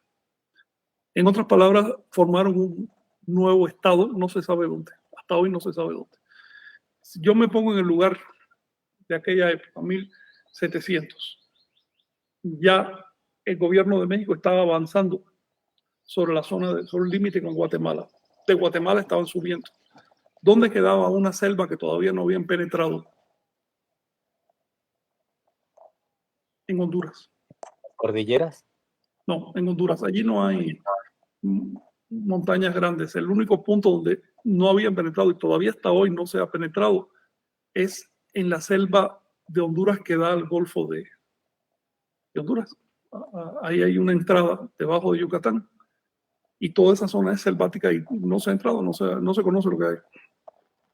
En otras palabras, formaron un nuevo estado, no se sabe dónde. Hasta hoy no se sabe dónde. Si yo me pongo en el lugar de aquella época, 1700, ya el gobierno de México estaba avanzando sobre la zona, sobre el límite con Guatemala. De Guatemala estaban subiendo. ¿Dónde quedaba una selva que todavía no habían penetrado? En Honduras. ¿Cordilleras? No, en Honduras. Allí no hay montañas grandes. El único punto donde no habían penetrado y todavía hasta hoy no se ha penetrado es en la selva de Honduras que da al Golfo de Honduras. Ahí hay una entrada debajo de Yucatán y toda esa zona es selvática y no se ha entrado, no se conoce lo que hay.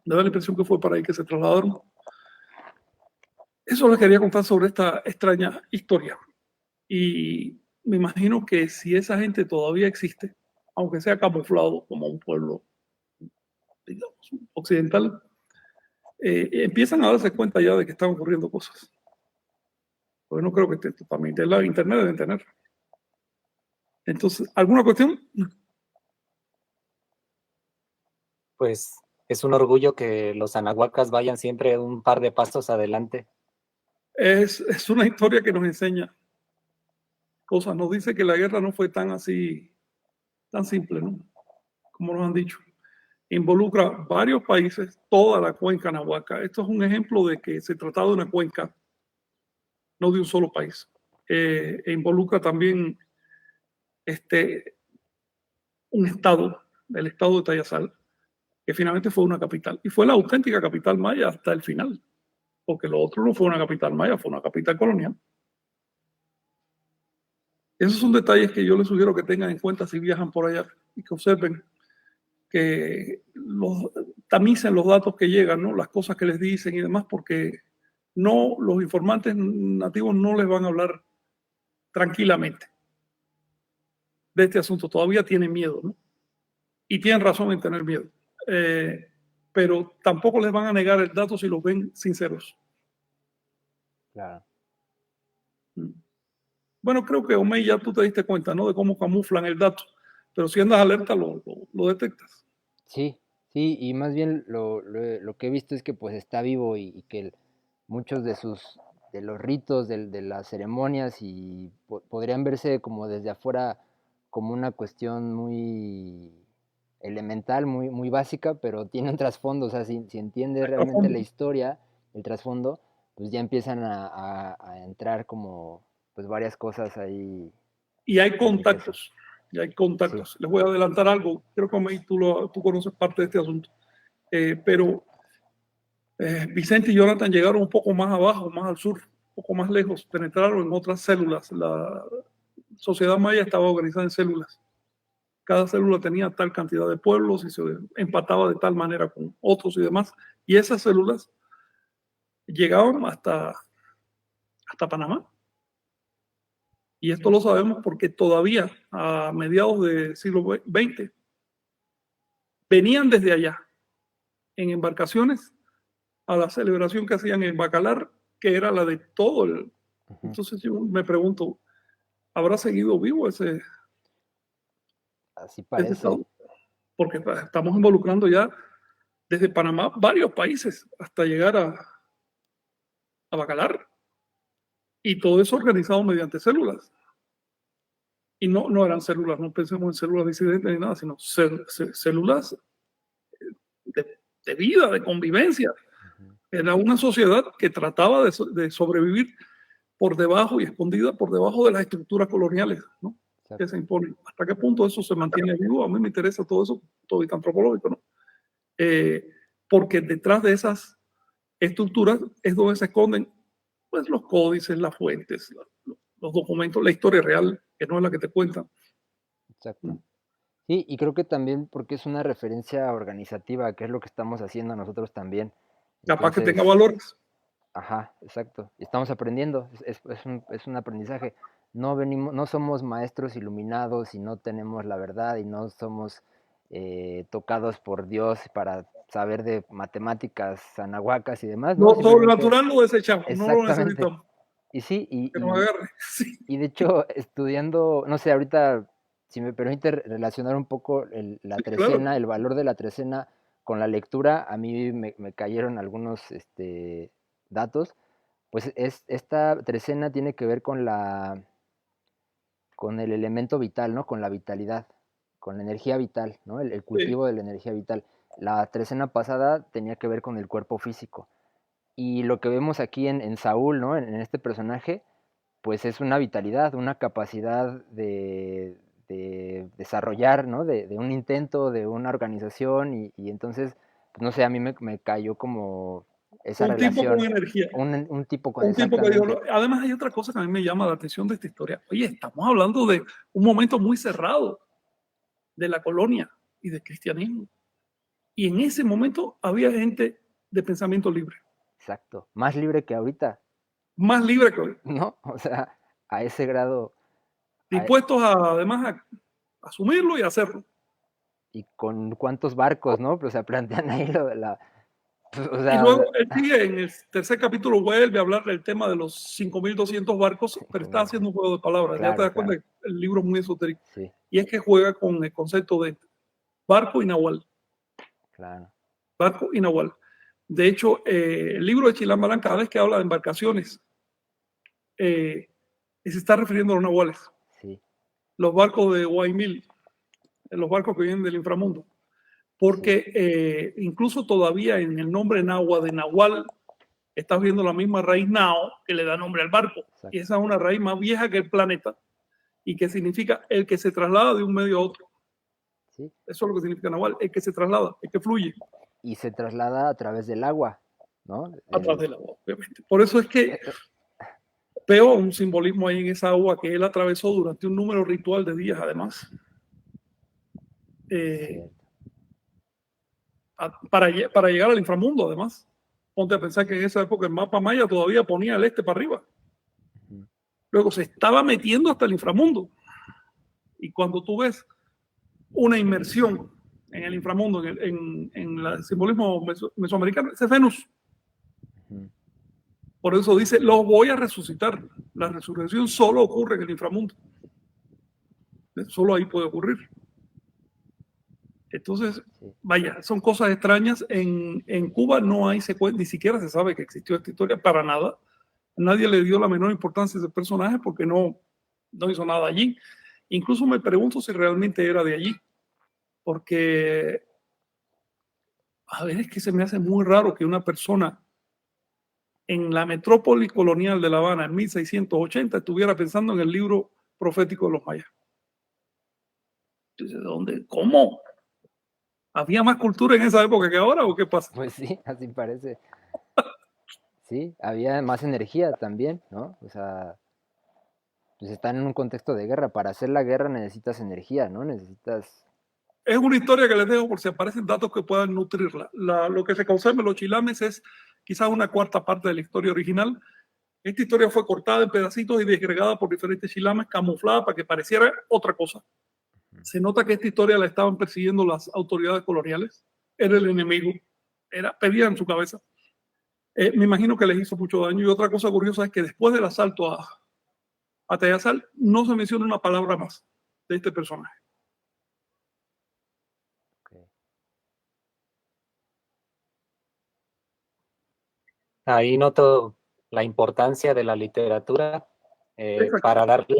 Me da la impresión que fue para ahí que se trasladaron. Eso les quería contar sobre esta extraña historia. Y me imagino que si esa gente todavía existe, aunque sea camuflado como un pueblo, digamos, occidental, empiezan a darse cuenta ya de que están ocurriendo cosas. Porque no creo que también la internet deben tener. Entonces, ¿alguna cuestión? Pues es un orgullo que los anahuacas vayan siempre un par de pasos adelante. Es una historia que nos enseña cosas. Nos dice que la guerra no fue tan así, tan simple, ¿no? Como nos han dicho. Involucra varios países, toda la cuenca anahuaca. Esto es un ejemplo de que se trata de una cuenca, no de un solo país. Involucra también un estado, el estado de Tayasal, que finalmente fue una capital. Y fue la auténtica capital maya hasta el final, porque lo otro no fue una capital maya, fue una capital colonial. Esos son detalles que yo les sugiero que tengan en cuenta si viajan por allá y que observen, que tamicen los datos que llegan, ¿no? Las cosas que les dicen y demás, porque no, los informantes nativos no les van a hablar tranquilamente de este asunto. Todavía tienen miedo, ¿no? Y tienen razón en tener miedo. Pero tampoco les van a negar el dato si los ven sinceros. Claro. Bueno, creo que, Omey, ya tú te diste cuenta, ¿no? De cómo camuflan el dato. Pero si andas alerta, lo detectas. Sí, sí, y más bien lo que he visto es que pues está vivo y que muchos de los ritos, de las ceremonias y podrían verse como desde afuera como una cuestión muy elemental, muy básica, pero tiene un trasfondo, o sea, si entiendes realmente la historia, el trasfondo, pues ya empiezan a entrar como pues varias cosas ahí. Y hay contactos, y hay contactos. Sí. Les voy a adelantar algo, creo que Omey, tú conoces parte de este asunto, pero Vicente y Jonathan llegaron un poco más abajo, más al sur, un poco más lejos, penetraron en otras células. La sociedad maya estaba organizada en células. Cada célula tenía tal cantidad de pueblos y se empataba de tal manera con otros y demás. Y esas células llegaban hasta Panamá. Y esto lo sabemos porque todavía a mediados del siglo XX venían desde allá en embarcaciones a la celebración que hacían en Bacalar, que era la de todo el... Entonces yo me pregunto, ¿habrá seguido vivo ese... Así parece. Estado? Porque estamos involucrando ya desde Panamá varios países hasta llegar a Bacalar. Y todo eso organizado mediante células. Y no eran células, no pensemos en células disidentes ni nada, sino células de vida, de convivencia. Era una sociedad que trataba de sobrevivir por debajo y escondida por debajo de las estructuras coloniales, ¿no? Que se imponen. ¿Hasta qué punto eso se mantiene vivo? A mí me interesa todo eso, todo y antropológico, ¿no? Porque detrás de esas estructuras es donde se esconden pues, los códices, las fuentes, los documentos, la historia real, que no es la que te cuentan. Exacto. Sí, y creo que también porque es una referencia organizativa, que es lo que estamos haciendo nosotros también. Capaz que tenga valores. Ajá, exacto. Estamos aprendiendo, es un aprendizaje. No somos maestros iluminados y no tenemos la verdad y no somos tocados por Dios para saber de matemáticas anahuacas y demás, ¿no? No, Simplemente, sobrenatural lo desechamos, no lo exactamente. necesitamos. Y sí, Que nos agarre. Sí, y de hecho, estudiando, no sé, ahorita, si me permite relacionar un poco la sí, claro. trecena, el valor de la trecena con la lectura, a mí me cayeron algunos datos. Pues esta trecena tiene que ver con el elemento vital, ¿no? Con la vitalidad, con la energía vital, ¿no? El Sí. cultivo de la energía vital. La trecena pasada tenía que ver con el cuerpo físico. Y lo que vemos aquí en Saúl, ¿no? En este personaje, pues es una vitalidad, una capacidad de desarrollar, ¿no? De un intento, de una organización, y entonces, pues no sé, a mí me cayó como esa Un tipo con relación, energía. un tipo con, Un tipo que exactamente, además hay otra cosa que a mí me llama la atención de esta historia. Oye, estamos hablando de un momento muy cerrado de la colonia y del cristianismo. Y en ese momento había gente de pensamiento libre, exacto, más libre que ahorita, más libre que hoy, ¿no? O sea, a ese grado, a- dispuestos además a asumirlo y hacerlo. y con cuántos barcos, ¿no? Pues se plantean ahí o Y sea, luego él sigue en el tercer capítulo, vuelve a hablar del tema de los 5.200 barcos, pero está 5,000, haciendo un juego de palabras. Ya te claro, das cuenta claro, que el libro es muy esotérico. sí, Y es que juega con el concepto de barco y nahual. claro, Barco y nahual. De hecho, el libro de Chilam Balam, cada vez que habla de embarcaciones, se está refiriendo a los nahuales, sí, los barcos de Guaymil, los barcos que vienen del inframundo. sí, Porque incluso todavía en el nombre náhuatl de nahual, estás viendo la misma raíz nao que le da nombre al barco. Y exacto, esa es una raíz más vieja que el planeta y que significa el que se traslada de un medio a otro. sí, Eso es lo que significa nahual, el que se traslada, el que fluye y se traslada a través del agua, ¿no? atrás del agua, obviamente. Por eso es que veo un simbolismo ahí en esa agua que él atravesó durante un número ritual de días, además, eh, cierto, para llegar al inframundo, además. Ponte a pensar que en esa época el mapa maya todavía ponía el este para arriba. ujú, Luego se estaba metiendo hasta el inframundo. Y cuando tú ves una inmersión en el inframundo, en el simbolismo mesoamericano, ese es Venus. ujú, Por eso dice, los voy a resucitar. La resurrección solo ocurre en el inframundo. Solo ahí puede ocurrir. Entonces, sí, vaya, son cosas extrañas. En Cuba no hay secuencia, ni siquiera se sabe que existió esta historia para nada. Nadie le dio la menor importancia a ese personaje porque no hizo nada allí. Incluso me pregunto si realmente era de allí, porque a ver, es que se me hace muy raro que una persona en la metrópoli colonial de La Habana en 1680 estuviera pensando en el libro profético de los mayas. Entonces, ¿dónde? ¿Cómo? ¿Había más cultura en esa época que ahora o qué pasa? pues sí, así parece, sí, había más energía también, ¿no? O sea, pues están en un contexto de guerra, para hacer la guerra necesitas energía, ¿no? Necesitas, Es una historia que les dejo por si aparecen datos que puedan nutrirla. Lo que se conserva en los chilames es quizás una cuarta parte de la historia original. Esta historia fue cortada en pedacitos y desgregada por diferentes chilames, camuflada para que pareciera otra cosa. Se nota que esta historia la estaban persiguiendo las autoridades coloniales. Era el enemigo. Pedía en su cabeza. Me imagino que les hizo mucho daño. Y otra cosa curiosa es que después del asalto a Tayasal no se menciona una palabra más de este personaje. okay. Ahí noto la importancia de la literatura Exacto. para darle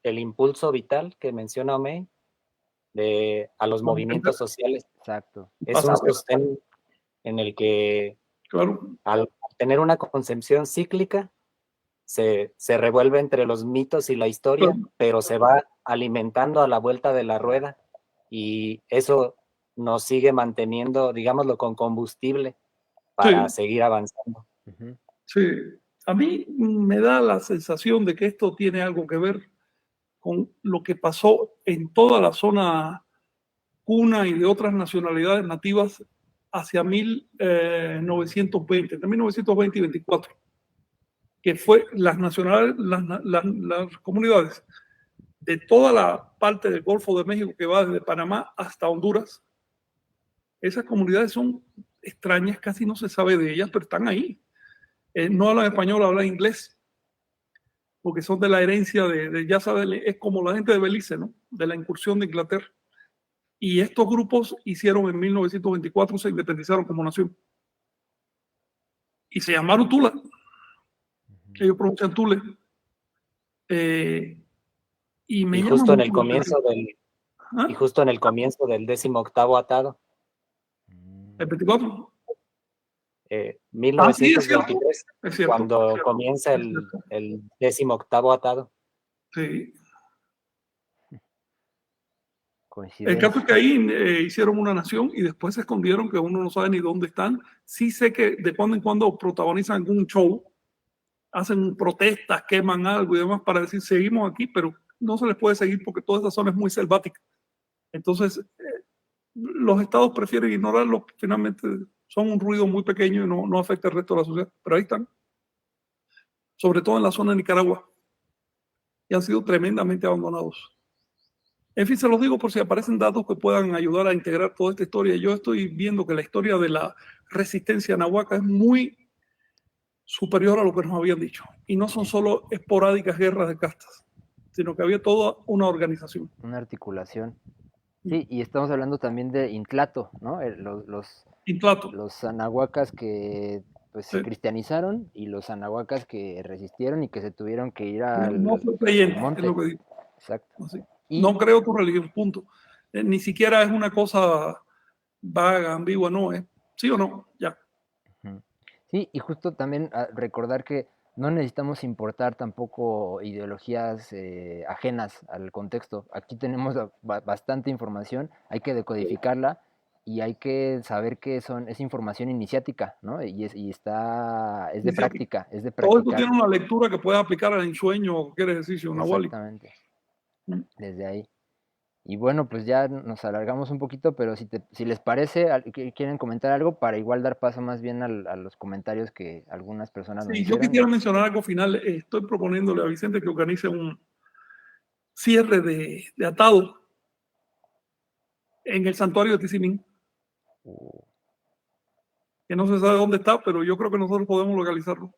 el impulso vital que menciona May a los movimientos sociales. Exacto, Es un sostén en el que Claro. al tener una concepción cíclica se revuelve entre los mitos y la historia, Claro. pero se va alimentando a la vuelta de la rueda y eso nos sigue manteniendo, digámoslo, con combustible para Sí, seguir avanzando. uh-huh. sí. A mí me da la sensación de que esto tiene algo que ver con lo que pasó en toda la zona cuna y de otras nacionalidades nativas hacia 1920, entre 1920 y 24, que fue las comunidades de toda la parte del Golfo de México que va desde Panamá hasta Honduras. Esas comunidades son extrañas, casi no se sabe de ellas, pero están ahí. No hablan español, hablan inglés, porque son de la herencia ya sabes, es como la gente de Belice, ¿no? De la incursión de Inglaterra. Y estos grupos hicieron en 1924, se independizaron como nación. Y se llamaron Tula. Ellos pronuncian Tule. Y justo en el comienzo del... ¿Ah? Y justo en el comienzo del 18º atado. ¿El 24? 1923, es cierto. cuando comienza el 18º atado. Sí. El caso es que ahí hicieron una nación y después se escondieron, que uno no sabe ni dónde están. Sí sé que de cuando en cuando protagonizan algún show, hacen protestas, queman algo y demás para decir seguimos aquí, pero no se les puede seguir porque toda esa zona es muy selvática. Entonces, los estados prefieren ignorarlos, finalmente son un ruido muy pequeño y no afecta al resto de la sociedad, pero ahí están. Sobre todo en la zona de Nicaragua. Y han sido tremendamente abandonados. En fin, se los digo por si aparecen datos que puedan ayudar a integrar toda esta historia. Yo estoy viendo que la historia de la resistencia nahuaca es muy superior a lo que nos habían dicho. Y no son solo esporádicas guerras de castas, sino que había toda una organización. Una articulación. Sí, y estamos hablando también de Intlato, ¿no? Intlato. Los anahuacas que pues se cristianizaron y los anahuacas que resistieron y que se tuvieron que ir al monte. Es lo que digo. Exacto. Así. No creo tu religión, punto. Ni siquiera es una cosa vaga, ambigua, no, es sí o no, ya. Sí, y justo también recordar que no necesitamos importar tampoco ideologías ajenas al contexto. Aquí tenemos bastante información, hay que decodificarla y hay que saber que es información iniciática, ¿no? Y es de práctica, es de practicar. Todo esto tiene una lectura que puedes aplicar al ensueño o cualquier ejercicio, Nahuali. Exactamente. Desde ahí. Y bueno, pues ya nos alargamos un poquito, pero si les parece, quieren comentar algo para igual dar paso más bien a los comentarios que algunas personas nos hicieron. Yo quisiera mencionar algo final. Estoy proponiéndole a Vicente que organice un cierre de atado en el santuario de Tizimín. Que no se sabe dónde está, pero yo creo que nosotros podemos localizarlo.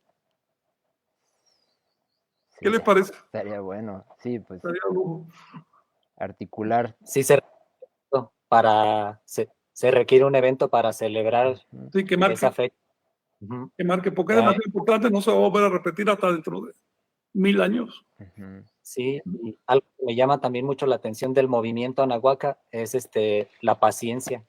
Sí, ¿qué les parece? Estaría bueno, sí, pues. Estaría lujo. Articular. Sí, se requiere un evento para celebrar esa fecha. Que marque, porque es demasiado importante, no se va a volver a repetir hasta dentro de 1000 años. Sí, y algo que me llama también mucho la atención del movimiento anahuaca es la paciencia.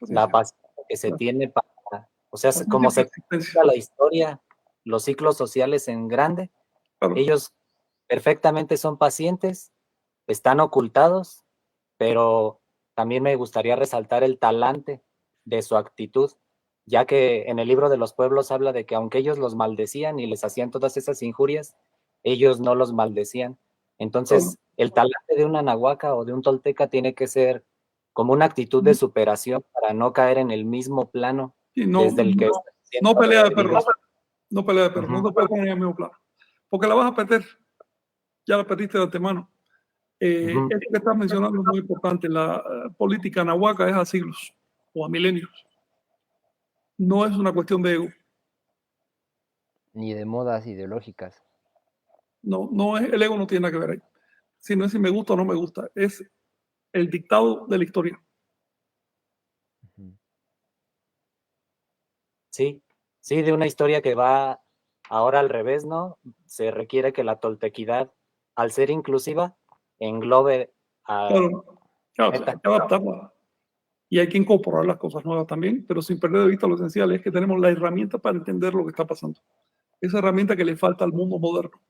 La paciencia que se tiene para, o sea, como se cuenta la historia, los ciclos sociales en grande, ellos perfectamente son pacientes, están ocultados, pero también me gustaría resaltar el talante de su actitud, ya que en el libro de los pueblos habla de que aunque ellos los maldecían y les hacían todas esas injurias, ellos no los maldecían. Entonces, el talante de una nahuaca o de un tolteca tiene que ser como una actitud de superación para no caer en el mismo plano desde el que no pelea de perros. No pelea de perros, no te puedes poner en el mismo plano. Porque la vas a perder. Ya la perdiste de antemano. Esto que estás mencionando es muy importante. La política nahuaca es a siglos o a milenios. No es una cuestión de ego. Ni de modas ideológicas. No es, el ego no tiene nada que ver ahí. Si no es si me gusta o no me gusta, es el dictado de la historia. Sí, de una historia que va ahora al revés, ¿no? Se requiere que la toltequidad, al ser inclusiva, englobe a... Claro, hay que adaptarla. Y hay que incorporar las cosas nuevas también, pero sin perder de vista lo esencial es que tenemos la herramienta para entender lo que está pasando. Esa herramienta que le falta al mundo moderno.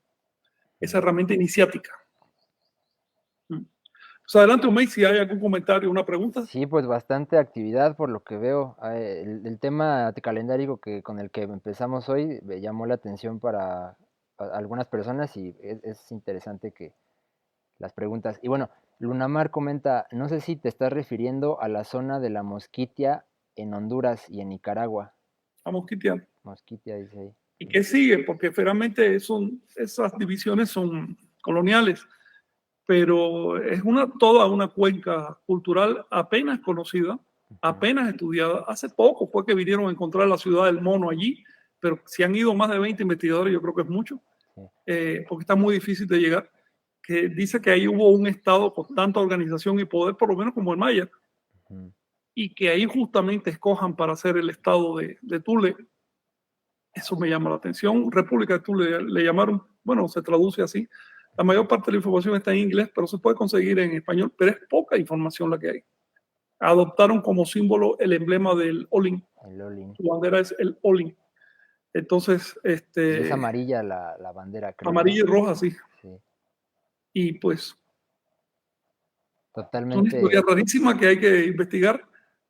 Esa herramienta iniciática. Pues adelante, Omey, si hay algún comentario, una pregunta. Sí, pues bastante actividad por lo que veo. El tema calendario con el que empezamos hoy me llamó la atención para algunas personas y es interesante que las preguntas. Y bueno, Lunamar comenta, no sé si te estás refiriendo a la zona de la Mosquitia en Honduras y en Nicaragua. A Mosquitia. Mosquitia dice ahí. ¿Y qué sigue? Porque realmente esas divisiones son coloniales. pero es toda una cuenca cultural apenas conocida, apenas estudiada. Hace poco fue que vinieron a encontrar la ciudad del mono allí, pero si han ido más de 20 investigadores, yo creo que es mucho, porque está muy difícil de llegar, que dice que ahí hubo un estado con tanta organización y poder, por lo menos como el Maya, y que ahí justamente escojan para hacer el estado de Tule. Eso me llama la atención. República de Tule le llamaron, bueno, se traduce así. La mayor parte de la información está en inglés, pero se puede conseguir en español, pero es poca información la que hay. Adoptaron como símbolo el emblema del Olin. El Olin. Su bandera es el Olin. Entonces, es amarilla la bandera, creo. Amarilla y roja, sí. Sí. Y pues, totalmente. Es una historia rarísima que hay que investigar.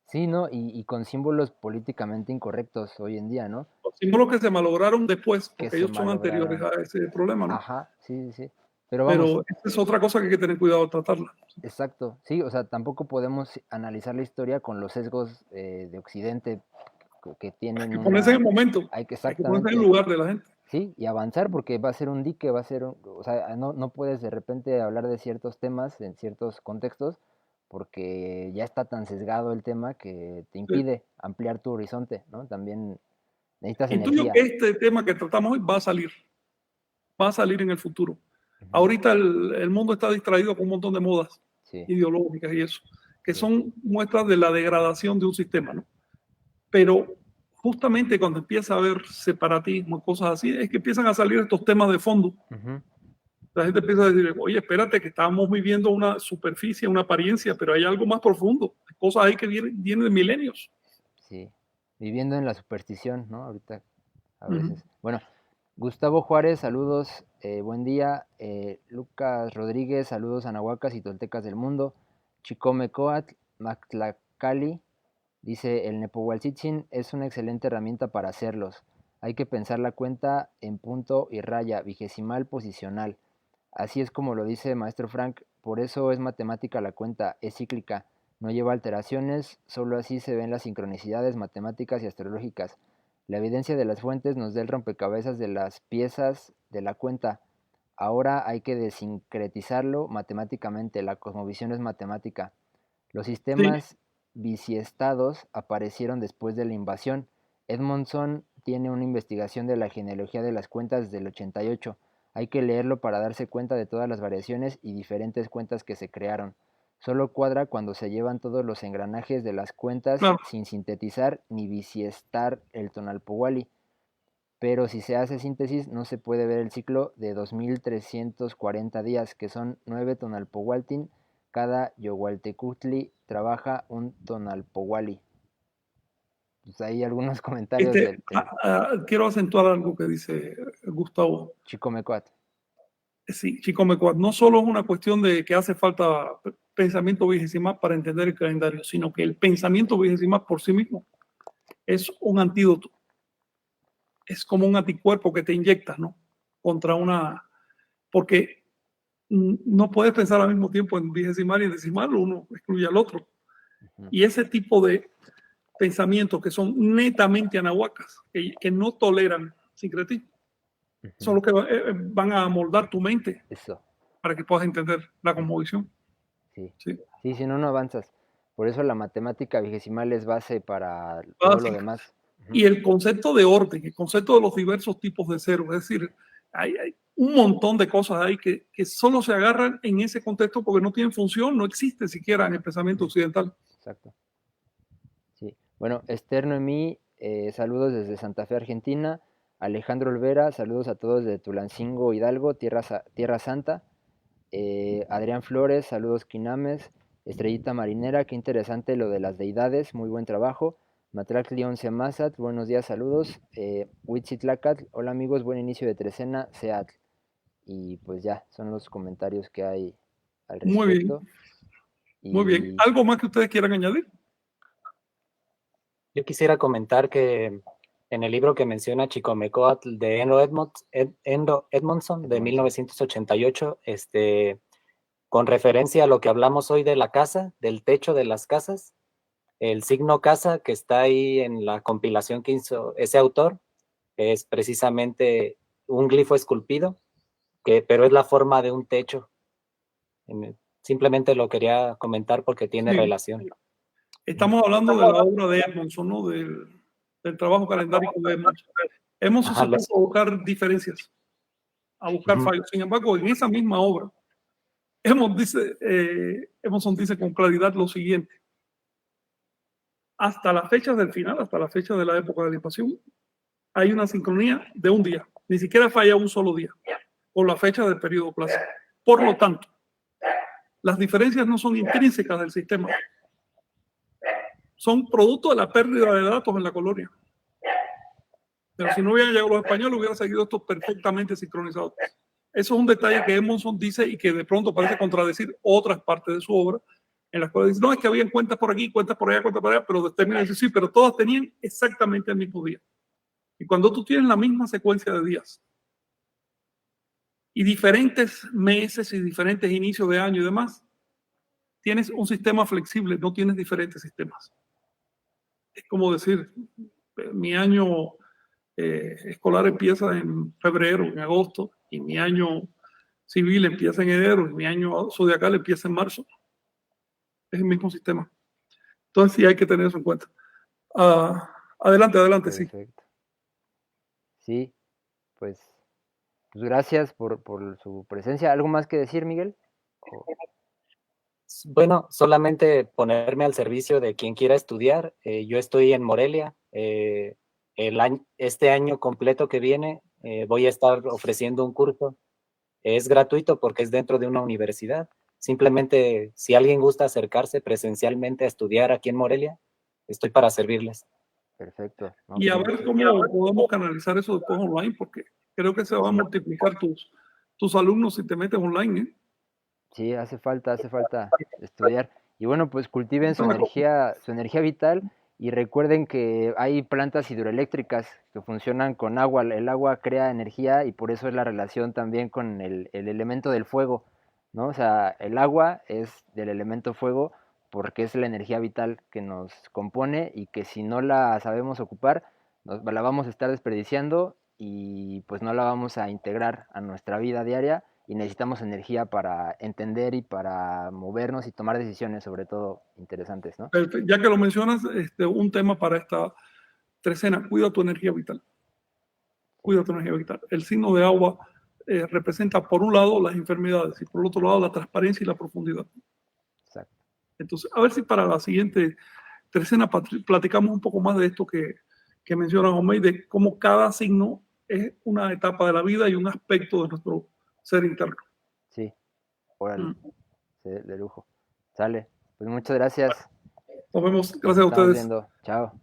Sí, ¿no? Y con símbolos políticamente incorrectos hoy en día, ¿no? Los símbolos que se malograron después, porque ellos son anteriores a ese problema, ¿no? Ajá, sí. Pero vamos. Pero esa es otra cosa que hay que tener cuidado de tratarla. Exacto, sí, o sea, tampoco podemos analizar la historia con los sesgos de Occidente que tienen. Hay que ponerse en el momento, hay que ponerse en el lugar de la gente. Sí, y avanzar porque va a ser un dique, o sea, no puedes de repente hablar de ciertos temas en ciertos contextos porque ya está tan sesgado el tema que te impide ampliar tu horizonte, ¿no? También necesitas energía. Este tema que tratamos hoy va a salir en el futuro. Ahorita el mundo está distraído con un montón de modas ideológicas y eso, que son muestras de la degradación de un sistema, ¿no? Pero justamente cuando empieza a haber separatismo, cosas así, es que empiezan a salir estos temas de fondo. La gente empieza a decir, oye, espérate, que estábamos viviendo una superficie, una apariencia, pero hay algo más profundo, cosas ahí que vienen de milenios. Sí, viviendo en la superstición, ¿no? Ahorita, a veces. Bueno, Gustavo Juárez, saludos, buen día. Lucas Rodríguez, saludos a Nahuacas y Toltecas del mundo. Chicome Coatl, Mactlacali, dice, el Nepohualtzitzin es una excelente herramienta para hacerlos. Hay que pensar la cuenta en punto y raya, vigesimal posicional. Así es como lo dice maestro Frank, por eso es matemática la cuenta, es cíclica, no lleva alteraciones, solo así se ven las sincronicidades matemáticas y astrológicas. La evidencia de las fuentes nos da el rompecabezas de las piezas de la cuenta. Ahora hay que desincretizarlo matemáticamente, la cosmovisión es matemática. Los sistemas bisiestados aparecieron después de la invasión. Edmondson tiene una investigación de la genealogía de las cuentas del 88. Hay que leerlo para darse cuenta de todas las variaciones y diferentes cuentas que se crearon. Solo cuadra cuando se llevan todos los engranajes de las cuentas sin sintetizar ni bisiestar el Tonalpohualli. Pero si se hace síntesis no se puede ver el ciclo de 2340 días, que son 9 Tonalpohualtin. Cada Yohualtecutli trabaja un Tonalpohualli. Pues hay algunos comentarios del quiero acentuar algo que dice Gustavo. Chicomecoatl. Sí, Chicomecoatl. No solo es una cuestión de que hace falta pensamiento vigesimal para entender el calendario, sino que el pensamiento vigesimal por sí mismo es un antídoto. Es como un anticuerpo que te inyectas, ¿no? Porque no puedes pensar al mismo tiempo en vigesimal y en decimal, uno excluye al otro. Y ese tipo de pensamientos que son netamente anahuacas, que no toleran sincretismo, son los que van a moldar tu mente para que puedas entender la cosmovisión. Sí, si no, no avanzas. Por eso la matemática vigesimal es base para todo lo demás. Y el concepto de orden, el concepto de los diversos tipos de cero, es decir, hay un montón de cosas ahí que solo se agarran en ese contexto porque no tienen función, no existe siquiera en el pensamiento occidental. Exacto. Sí. Bueno, Esther Noemí, saludos desde Santa Fe, Argentina. Alejandro Olvera, saludos a todos de Tulancingo, Hidalgo, Tierra Santa. Adrián Flores, saludos Quinames. Estrellita Marinera, qué interesante lo de las deidades, muy buen trabajo. Matlacli 11 Mazat, buenos días, saludos. Huitzitlacatl, hola amigos, buen inicio de trecena, Seatl. Y pues ya, son los comentarios que hay al respecto. Muy bien. ¿Algo más que ustedes quieran añadir? Yo quisiera comentar que en el libro que menciona Chicomecoatl de Endo Edmondson de 1988, con referencia a lo que hablamos hoy de la casa, del techo de las casas, el signo casa que está ahí en la compilación que hizo ese autor es precisamente un glifo esculpido, pero es la forma de un techo. Simplemente lo quería comentar porque tiene Sí. relación. Estamos hablando de la obra de Edmondson, ¿no? Del trabajo calendárico de Edmondson. Edmondson Ajá, se puso a buscar diferencias, a buscar fallos. Sin embargo, en esa misma obra, Edmondson dice con claridad lo siguiente: hasta la fecha del final, hasta la fecha de la época de la invasión, hay una sincronía de un día. Ni siquiera falla un solo día con la fecha del periodo clásico. Por lo tanto, las diferencias no son intrínsecas del sistema, son producto de la pérdida de datos en la colonia. Pero si no hubieran llegado los españoles, hubieran seguido esto perfectamente sincronizado. Eso es un detalle que Edmondson dice y que de pronto parece contradecir otras partes de su obra, en las cuales dice, no, es que habían cuentas por aquí, cuentas por allá, pero termina de decir, sí, pero todas tenían exactamente el mismo día. Y cuando tú tienes la misma secuencia de días y diferentes meses y diferentes inicios de año y demás, tienes un sistema flexible, no tienes diferentes sistemas. Es como decir, mi año escolar empieza en febrero, en agosto, y mi año civil empieza en enero, y mi año zodiacal empieza en marzo. Es el mismo sistema. Entonces sí hay que tener eso en cuenta. Adelante, sí. Perfecto. Sí, pues gracias por su presencia. ¿Algo más que decir, Miguel? Bueno, solamente ponerme al servicio de quien quiera estudiar. Yo estoy en Morelia. Este año completo que viene voy a estar ofreciendo un curso. Es gratuito porque es dentro de una universidad. Simplemente, si alguien gusta acercarse presencialmente a estudiar aquí en Morelia, estoy para servirles. Perfecto. No, Y a pues, ver cómo podemos canalizar eso después online, porque creo que se van a multiplicar tus alumnos si te metes online, ¿eh? sí, hace falta estudiar. Y bueno, pues cultiven su energía vital y recuerden que hay plantas hidroeléctricas que funcionan con agua. El agua crea energía y por eso es la relación también con el elemento del fuego, ¿no? O sea, el agua es del elemento fuego porque es la energía vital que nos compone y que si no la sabemos ocupar, la vamos a estar desperdiciando y pues no la vamos a integrar a nuestra vida diaria y necesitamos energía para entender y para movernos y tomar decisiones, sobre todo interesantes, ¿no? Ya que lo mencionas, un tema para esta trecena: cuida tu energía vital. Cuida tu energía vital. El signo de agua representa, por un lado, las enfermedades y por el otro lado, la transparencia y la profundidad. Exacto. Entonces, a ver si para la siguiente trecena platicamos un poco más de esto que menciona Homey, de cómo cada signo es una etapa de la vida y un aspecto de nuestro ser interno. Sí, órale, de lujo. Sale. Pues muchas gracias. Nos vemos. Nos Gracias a estamos ustedes. viendo. Chao.